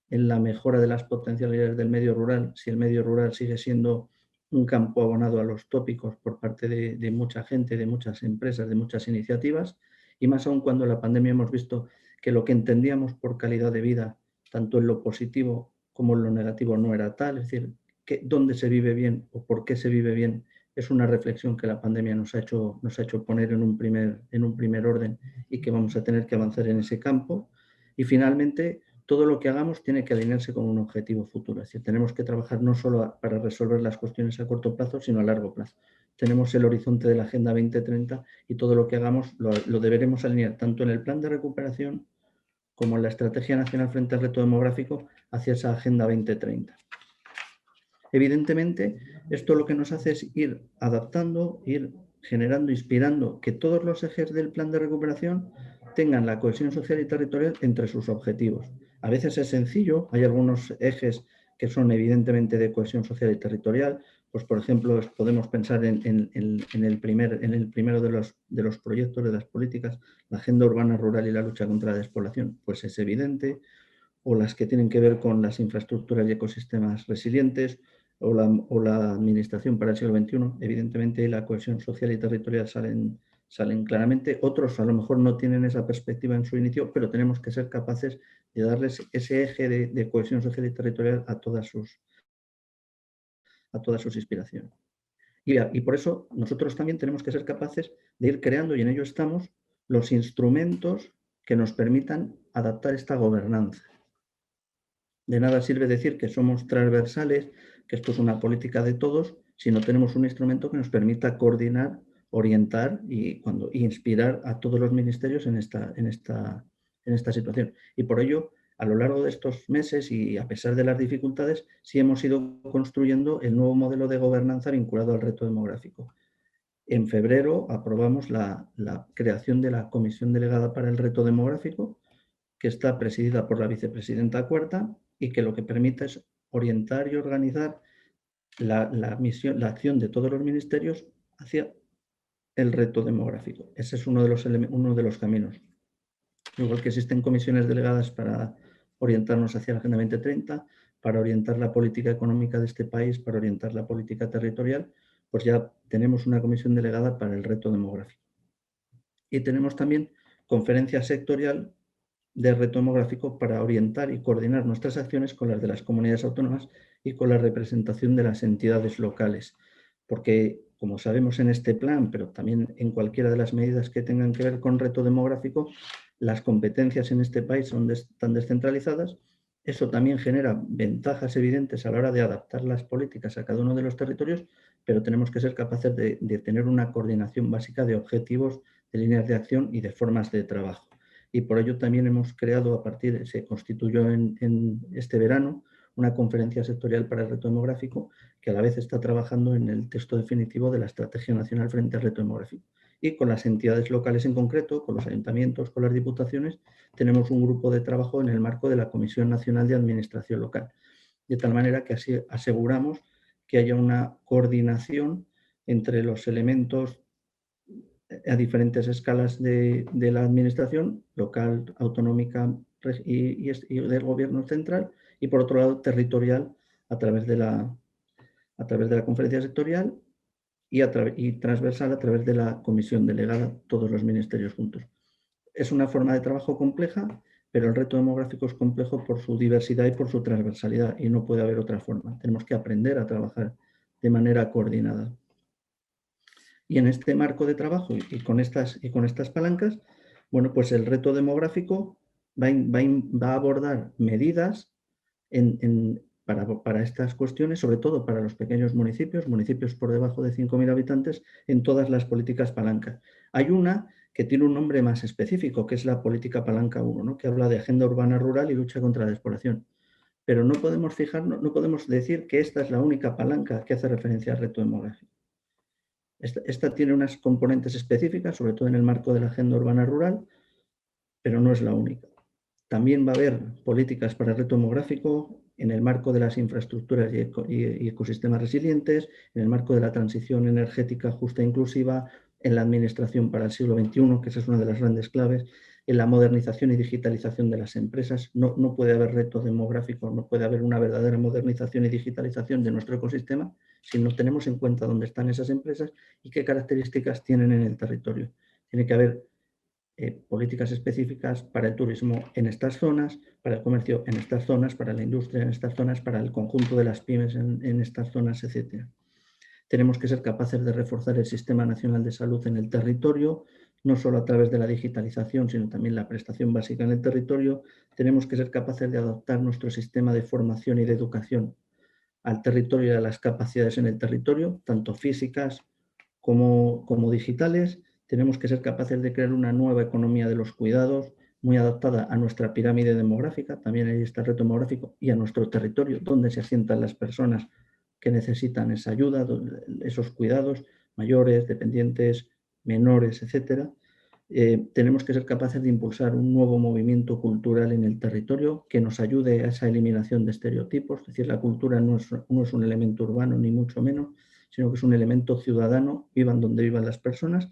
en la mejora de las potencialidades del medio rural si el medio rural sigue siendo un campo abonado a los tópicos por parte de mucha gente, de muchas empresas, de muchas iniciativas, y más aún cuando en la pandemia hemos visto que lo que entendíamos por calidad de vida, tanto en lo positivo como en lo negativo, no era tal, es decir, que dónde se vive bien o por qué se vive bien es una reflexión que la pandemia nos ha hecho poner en un primer orden y que vamos a tener que avanzar en ese campo. Y finalmente, todo lo que hagamos tiene que alinearse con un objetivo futuro. Es decir, tenemos que trabajar no solo para resolver las cuestiones a corto plazo, sino a largo plazo. Tenemos el horizonte de la Agenda 2030 y todo lo que hagamos lo deberemos alinear tanto en el plan de recuperación como en la Estrategia Nacional frente al reto demográfico hacia esa Agenda 2030. Evidentemente, esto lo que nos hace es ir adaptando, ir generando, inspirando que todos los ejes del plan de recuperación tengan la cohesión social y territorial entre sus objetivos. A veces es sencillo, hay algunos ejes que son evidentemente de cohesión social y territorial, pues por ejemplo podemos pensar en el primero de los proyectos de las políticas, la agenda urbana rural y la lucha contra la despoblación, pues es evidente, o las que tienen que ver con las infraestructuras y ecosistemas resilientes, o la administración para el siglo XXI, evidentemente la cohesión social y territorial salen claramente. Otros a lo mejor no tienen esa perspectiva en su inicio, pero tenemos que ser capaces de darles ese eje de cohesión social y territorial a todas sus inspiraciones. Y por eso nosotros también tenemos que ser capaces de ir creando, y en ello estamos, los instrumentos que nos permitan adaptar esta gobernanza. De nada sirve decir que somos transversales, que esto es una política de todos, si no tenemos un instrumento que nos permita coordinar, orientar y inspirar a todos los ministerios en esta situación. Y por ello, a lo largo de estos meses y a pesar de las dificultades, sí hemos ido construyendo el nuevo modelo de gobernanza vinculado al reto demográfico. En febrero aprobamos la creación de la Comisión Delegada para el Reto Demográfico, que está presidida por la vicepresidenta cuarta y que lo que permite es orientar y organizar la acción de todos los ministerios hacia el reto demográfico. Ese es uno de los caminos. Igual que existen comisiones delegadas para orientarnos hacia la Agenda 2030, para orientar la política económica de este país, para orientar la política territorial, pues ya tenemos una comisión delegada para el reto demográfico. Y tenemos también conferencia sectorial de reto demográfico para orientar y coordinar nuestras acciones con las de las comunidades autónomas y con la representación de las entidades locales, porque, como sabemos en este plan, pero también en cualquiera de las medidas que tengan que ver con reto demográfico, las competencias en este país son tan descentralizadas. Eso también genera ventajas evidentes a la hora de adaptar las políticas a cada uno de los territorios, pero tenemos que ser capaces de tener una coordinación básica de objetivos, de líneas de acción y de formas de trabajo. Y por ello también hemos creado, se constituyó en este verano, una conferencia sectorial para el reto demográfico, que a la vez está trabajando en el texto definitivo de la Estrategia Nacional frente al reto demográfico. Y con las entidades locales en concreto, con los ayuntamientos, con las diputaciones, tenemos un grupo de trabajo en el marco de la Comisión Nacional de Administración Local. De tal manera que así aseguramos que haya una coordinación entre los elementos a diferentes escalas de la administración local, autonómica y del gobierno central, y por otro lado territorial a través de la conferencia sectorial y transversal a través de la comisión delegada, todos los ministerios juntos. Es una forma de trabajo compleja, pero el reto demográfico es complejo por su diversidad y por su transversalidad, y no puede haber otra forma. Tenemos que aprender a trabajar de manera coordinada. Y en este marco de trabajo y con estas palancas, bueno, pues el reto demográfico va a abordar medidas para estas cuestiones, sobre todo para los pequeños municipios por debajo de 5.000 habitantes, en todas las políticas palancas. Hay una que tiene un nombre más específico, que es la política palanca 1, ¿no? Que habla de agenda urbana rural y lucha contra la despoblación. Pero no podemos decir que esta es la única palanca que hace referencia al reto demográfico. Esta tiene unas componentes específicas, sobre todo en el marco de la agenda urbana rural, pero no es la única. También va a haber políticas para el reto demográfico en el marco de las infraestructuras y ecosistemas resilientes, en el marco de la transición energética justa e inclusiva, en la administración para el siglo XXI, que esa es una de las grandes claves, en la modernización y digitalización de las empresas. No puede haber reto demográfico, no puede haber una verdadera modernización y digitalización de nuestro ecosistema si no tenemos en cuenta dónde están esas empresas y qué características tienen en el territorio. Tiene que haber políticas específicas para el turismo en estas zonas, para el comercio en estas zonas, para la industria en estas zonas, para el conjunto de las pymes en estas zonas, etc. Tenemos que ser capaces de reforzar el Sistema Nacional de Salud en el territorio, no solo a través de la digitalización, sino también la prestación básica en el territorio. Tenemos que ser capaces de adaptar nuestro sistema de formación y de educación al territorio y a las capacidades en el territorio, tanto físicas como digitales. Tenemos que ser capaces de crear una nueva economía de los cuidados, muy adaptada a nuestra pirámide demográfica, también ahí está el reto demográfico, y a nuestro territorio, donde se asientan las personas que necesitan esa ayuda, esos cuidados, mayores, dependientes, menores, etc. Tenemos que ser capaces de impulsar un nuevo movimiento cultural en el territorio que nos ayude a esa eliminación de estereotipos. Es decir, la cultura no es un elemento urbano, ni mucho menos, sino que es un elemento ciudadano, vivan donde vivan las personas,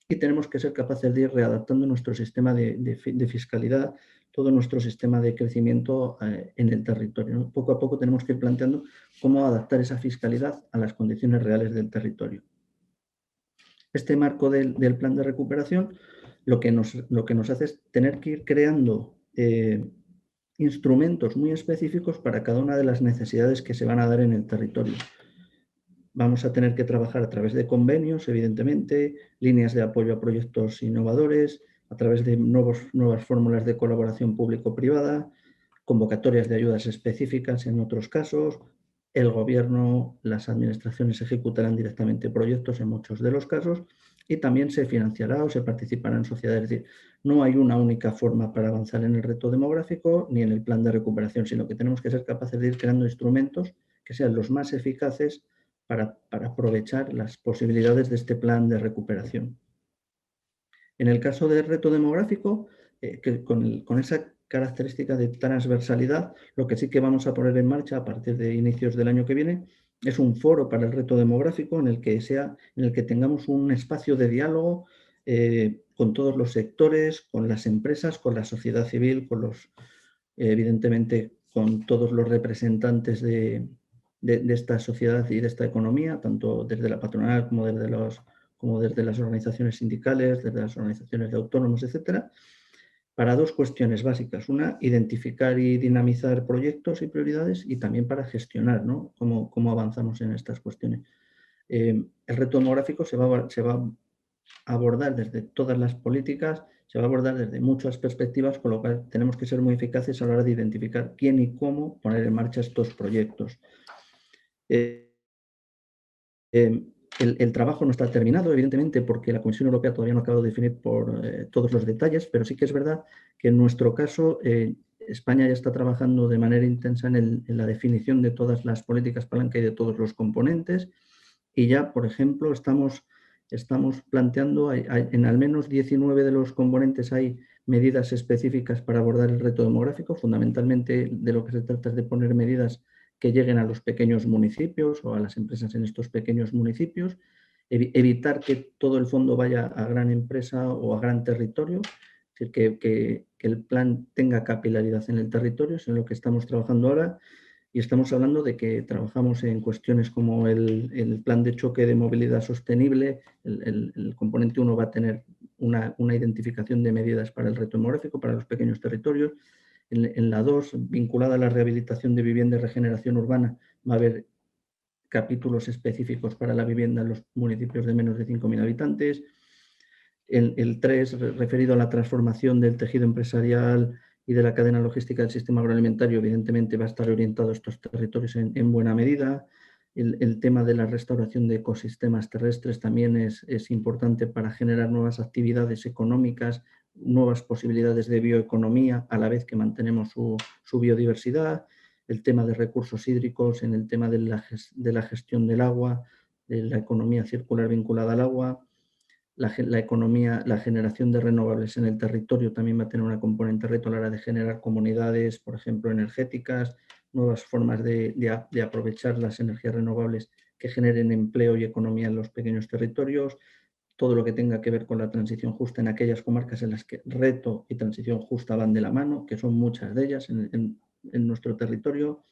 y tenemos que ser capaces de ir readaptando nuestro sistema de fiscalidad, todo nuestro sistema de crecimiento en el territorio, ¿no? Poco a poco tenemos que ir planteando cómo adaptar esa fiscalidad a las condiciones reales del territorio. Este marco del plan de recuperación lo que nos hace es tener que ir creando instrumentos muy específicos para cada una de las necesidades que se van a dar en el territorio. Vamos a tener que trabajar a través de convenios, evidentemente, líneas de apoyo a proyectos innovadores, a través de nuevas fórmulas de colaboración público-privada, convocatorias de ayudas específicas en otros casos. El gobierno, las administraciones ejecutarán directamente proyectos en muchos de los casos y también se financiará o se participará en sociedades. Es decir, no hay una única forma para avanzar en el reto demográfico ni en el plan de recuperación, sino que tenemos que ser capaces de ir creando instrumentos que sean los más eficaces para aprovechar las posibilidades de este plan de recuperación. En el caso del reto demográfico, con esa característica de transversalidad, lo que sí que vamos a poner en marcha a partir de inicios del año que viene es un foro para el reto demográfico en el que tengamos un espacio de diálogo con todos los sectores, con las empresas, con la sociedad civil, evidentemente con todos los representantes de esta sociedad y de esta economía, tanto desde la patronal como desde las organizaciones sindicales, desde las organizaciones de autónomos, etcétera, para dos cuestiones básicas. Una, identificar y dinamizar proyectos y prioridades, y también para gestionar, ¿no?, cómo avanzamos en estas cuestiones. El reto demográfico se va a abordar desde todas las políticas, se va a abordar desde muchas perspectivas, con lo cual tenemos que ser muy eficaces a la hora de identificar quién y cómo poner en marcha estos proyectos. El trabajo no está terminado, evidentemente, porque la Comisión Europea todavía no ha acabado de definir por todos los detalles, pero sí que es verdad que en nuestro caso España ya está trabajando de manera intensa en la definición de todas las políticas palanca y de todos los componentes, y ya, por ejemplo, estamos planteando, en al menos 19 de los componentes hay medidas específicas para abordar el reto demográfico. Fundamentalmente de lo que se trata es de poner medidas que lleguen a los pequeños municipios o a las empresas en estos pequeños municipios, evitar que todo el fondo vaya a gran empresa o a gran territorio, es decir, que el plan tenga capilaridad en el territorio, es en lo que estamos trabajando ahora. Y estamos hablando de que trabajamos en cuestiones como el plan de choque de movilidad sostenible. El componente 1 va a tener una identificación de medidas para el reto demográfico, para los pequeños territorios. En la 2, vinculada a la rehabilitación de vivienda y regeneración urbana, va a haber capítulos específicos para la vivienda en los municipios de menos de 5.000 habitantes. El 3, referido a la transformación del tejido empresarial y de la cadena logística del sistema agroalimentario, evidentemente va a estar orientado a estos territorios en buena medida. El tema de la restauración de ecosistemas terrestres también es importante para generar nuevas actividades económicas, nuevas posibilidades de bioeconomía, a la vez que mantenemos su biodiversidad. El tema de recursos hídricos, en el tema de la gestión del agua, de la economía circular vinculada al agua. La economía, la generación de renovables en el territorio también va a tener una componente reto a la hora de generar comunidades, por ejemplo, energéticas, nuevas formas de aprovechar las energías renovables que generen empleo y economía en los pequeños territorios, todo lo que tenga que ver con la transición justa en aquellas comarcas en las que reto y transición justa van de la mano, que son muchas de ellas en nuestro territorio,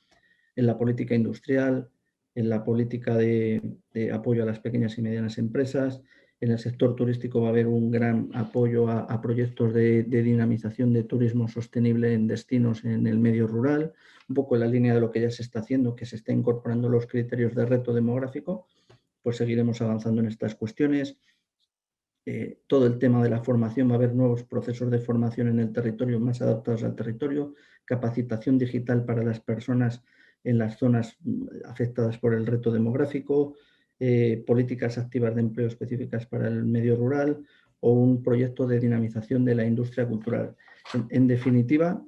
en la política industrial, en la política de apoyo a las pequeñas y medianas empresas. En el sector turístico va a haber un gran apoyo a proyectos de dinamización de turismo sostenible en destinos en el medio rural, un poco en la línea de lo que ya se está haciendo, que se está incorporando los criterios de reto demográfico, pues seguiremos avanzando en estas cuestiones. Todo el tema de la formación, va a haber nuevos procesos de formación en el territorio más adaptados al territorio, capacitación digital para las personas en las zonas afectadas por el reto demográfico, políticas activas de empleo específicas para el medio rural o un proyecto de dinamización de la industria cultural. En definitiva,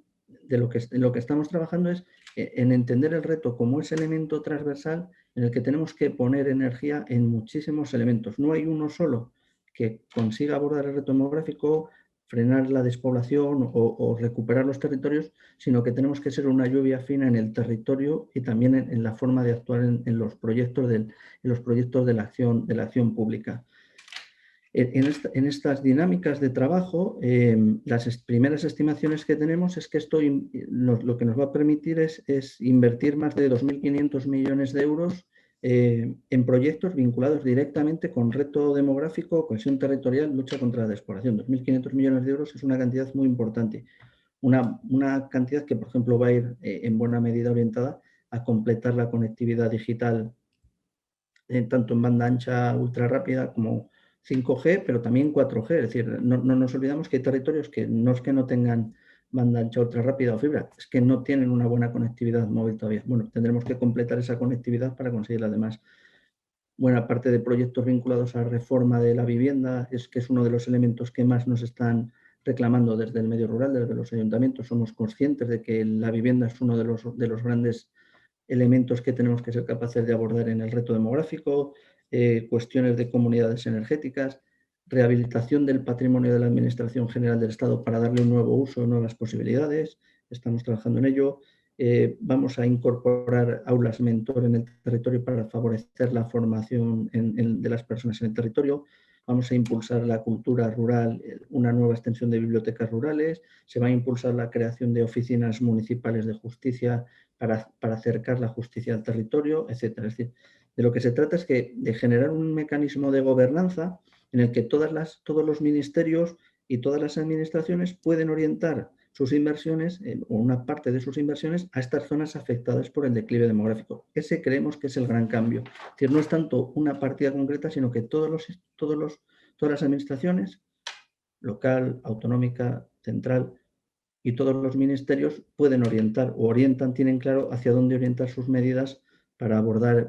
en lo que estamos trabajando es en entender el reto como ese elemento transversal en el que tenemos que poner energía en muchísimos elementos. No hay uno solo que consiga abordar el reto demográfico, frenar la despoblación o recuperar los territorios, sino que tenemos que ser una lluvia fina en el territorio y también en la forma de actuar en los proyectos de la acción pública. En estas dinámicas de trabajo, las primeras estimaciones que tenemos es que esto lo que nos va a permitir es invertir más de 2.500 millones de euros en proyectos vinculados directamente con reto demográfico, cohesión territorial, lucha contra la despoblación. 2.500 millones de euros es una cantidad muy importante. Una cantidad que, por ejemplo, va a ir en buena medida orientada a completar la conectividad digital, tanto en banda ancha ultra rápida como 5G, pero también 4G. Es decir, no nos olvidamos que hay territorios que no es que no tengan banda ancha ultra rápida o fibra, es que no tienen una buena conectividad móvil todavía. Bueno, tendremos que completar esa conectividad para conseguir además buena parte de proyectos vinculados a la reforma de la vivienda, que es uno de los elementos que más nos están reclamando desde el medio rural, desde los ayuntamientos. Somos conscientes de que la vivienda es uno de los grandes elementos que tenemos que ser capaces de abordar en el reto demográfico, cuestiones de comunidades energéticas, rehabilitación del patrimonio de la Administración General del Estado para darle un nuevo uso, nuevas posibilidades. Estamos trabajando en ello. Vamos a incorporar aulas mentor en el territorio para favorecer la formación de las personas en el territorio. Vamos a impulsar la cultura rural, una nueva extensión de bibliotecas rurales. Se va a impulsar la creación de oficinas municipales de justicia para acercar la justicia al territorio, etcétera. Es decir, de lo que se trata es de generar un mecanismo de gobernanza en el que todos los ministerios y todas las administraciones pueden orientar sus inversiones, o una parte de sus inversiones, a estas zonas afectadas por el declive demográfico. Ese creemos que es el gran cambio. Es decir, no es tanto una partida concreta, sino que todas las administraciones, local, autonómica, central, y todos los ministerios pueden orientar o orientan, tienen claro hacia dónde orientar sus medidas para abordar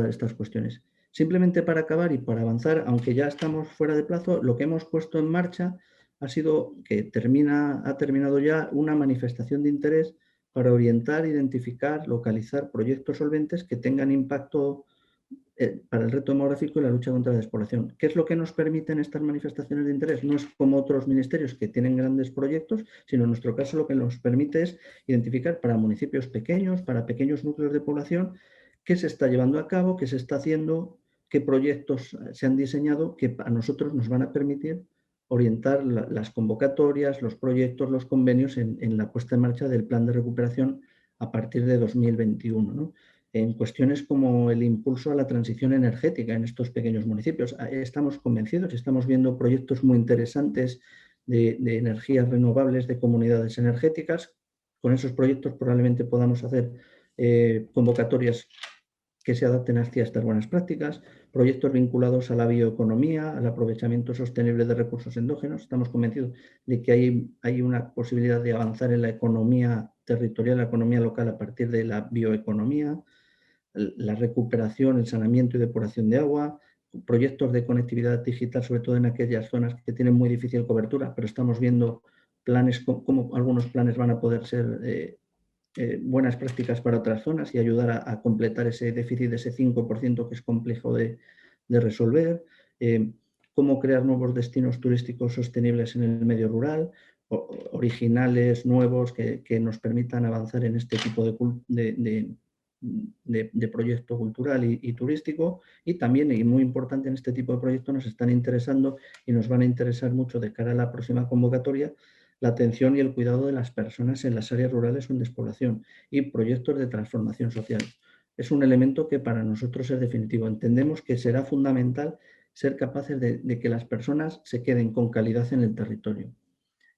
estas cuestiones. Simplemente para acabar y para avanzar, aunque ya estamos fuera de plazo, lo que hemos puesto en marcha ha sido que ha terminado ya una manifestación de interés para orientar, identificar, localizar proyectos solventes que tengan impacto para el reto demográfico y la lucha contra la despoblación. ¿Qué es lo que nos permiten estas manifestaciones de interés? No es como otros ministerios que tienen grandes proyectos, sino en nuestro caso lo que nos permite es identificar para municipios pequeños, para pequeños núcleos de población, qué se está llevando a cabo, qué se está haciendo, qué proyectos se han diseñado que a nosotros nos van a permitir orientar las convocatorias, los proyectos, los convenios en la puesta en marcha del plan de recuperación a partir de 2021, ¿no? En cuestiones como el impulso a la transición energética en estos pequeños municipios. Estamos convencidos y estamos viendo proyectos muy interesantes de energías renovables, de comunidades energéticas. Con esos proyectos probablemente podamos hacer convocatorias que se adapten hacia estas buenas prácticas, proyectos vinculados a la bioeconomía, al aprovechamiento sostenible de recursos endógenos. Estamos convencidos de que hay una posibilidad de avanzar en la economía territorial, la economía local a partir de la bioeconomía, la recuperación, el saneamiento y depuración de agua, proyectos de conectividad digital, sobre todo en aquellas zonas que tienen muy difícil cobertura, pero estamos viendo planes, como algunos planes van a poder ser buenas prácticas para otras zonas y ayudar a completar ese déficit de ese 5% que es complejo de resolver, cómo crear nuevos destinos turísticos sostenibles en el medio rural, originales, nuevos, que nos permitan avanzar en este tipo de proyecto cultural y turístico. Y también, y muy importante en este tipo de proyectos, nos están interesando y nos van a interesar mucho de cara a la próxima convocatoria la atención y el cuidado de las personas en las áreas rurales o en despoblación y proyectos de transformación social. Es un elemento que para nosotros es definitivo. Entendemos que será fundamental ser capaces de que las personas se queden con calidad en el territorio.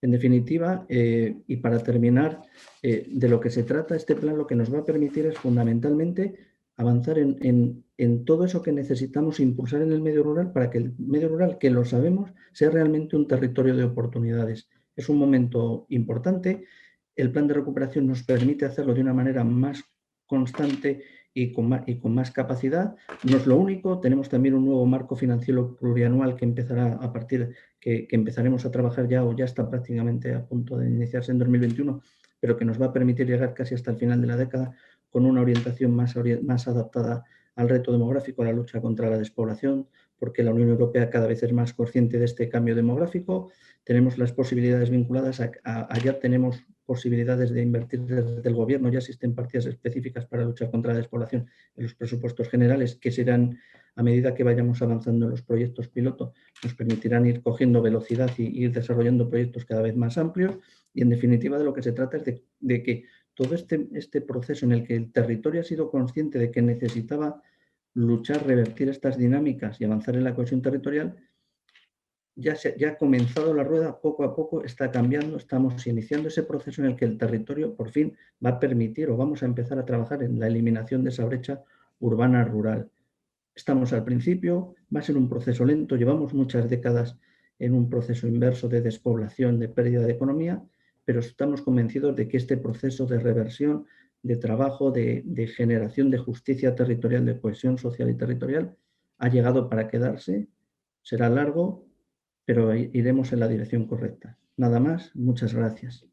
En definitiva, y para terminar, de lo que se trata este plan, lo que nos va a permitir es fundamentalmente avanzar en todo eso que necesitamos impulsar en el medio rural para que el medio rural, que lo sabemos, sea realmente un territorio de oportunidades. Es un momento importante. El plan de recuperación nos permite hacerlo de una manera más constante y con más capacidad. No es lo único, tenemos también un nuevo marco financiero plurianual que empezará a partir, que empezaremos a trabajar ya o ya está prácticamente a punto de iniciarse en 2021, pero que nos va a permitir llegar casi hasta el final de la década con una orientación más adaptada al reto demográfico, a la lucha contra la despoblación, porque la Unión Europea cada vez es más consciente de este cambio demográfico. Tenemos las posibilidades vinculadas allá tenemos posibilidades de invertir desde el gobierno, ya existen partidas específicas para luchar contra la despoblación en los presupuestos generales, que serán, a medida que vayamos avanzando en los proyectos piloto, nos permitirán ir cogiendo velocidad y ir desarrollando proyectos cada vez más amplios. Y en definitiva de lo que se trata es de que todo este proceso en el que el territorio ha sido consciente de que necesitaba luchar, revertir estas dinámicas y avanzar en la cohesión territorial, ya ha comenzado la rueda, poco a poco está cambiando, estamos iniciando ese proceso en el que el territorio por fin va a permitir o vamos a empezar a trabajar en la eliminación de esa brecha urbana-rural. Estamos al principio, va a ser un proceso lento, llevamos muchas décadas en un proceso inverso de despoblación, de pérdida de economía, pero estamos convencidos de que este proceso de reversión, de trabajo, de generación de justicia territorial, de cohesión social y territorial, ha llegado para quedarse, será largo, pero iremos en la dirección correcta. Nada más, muchas gracias.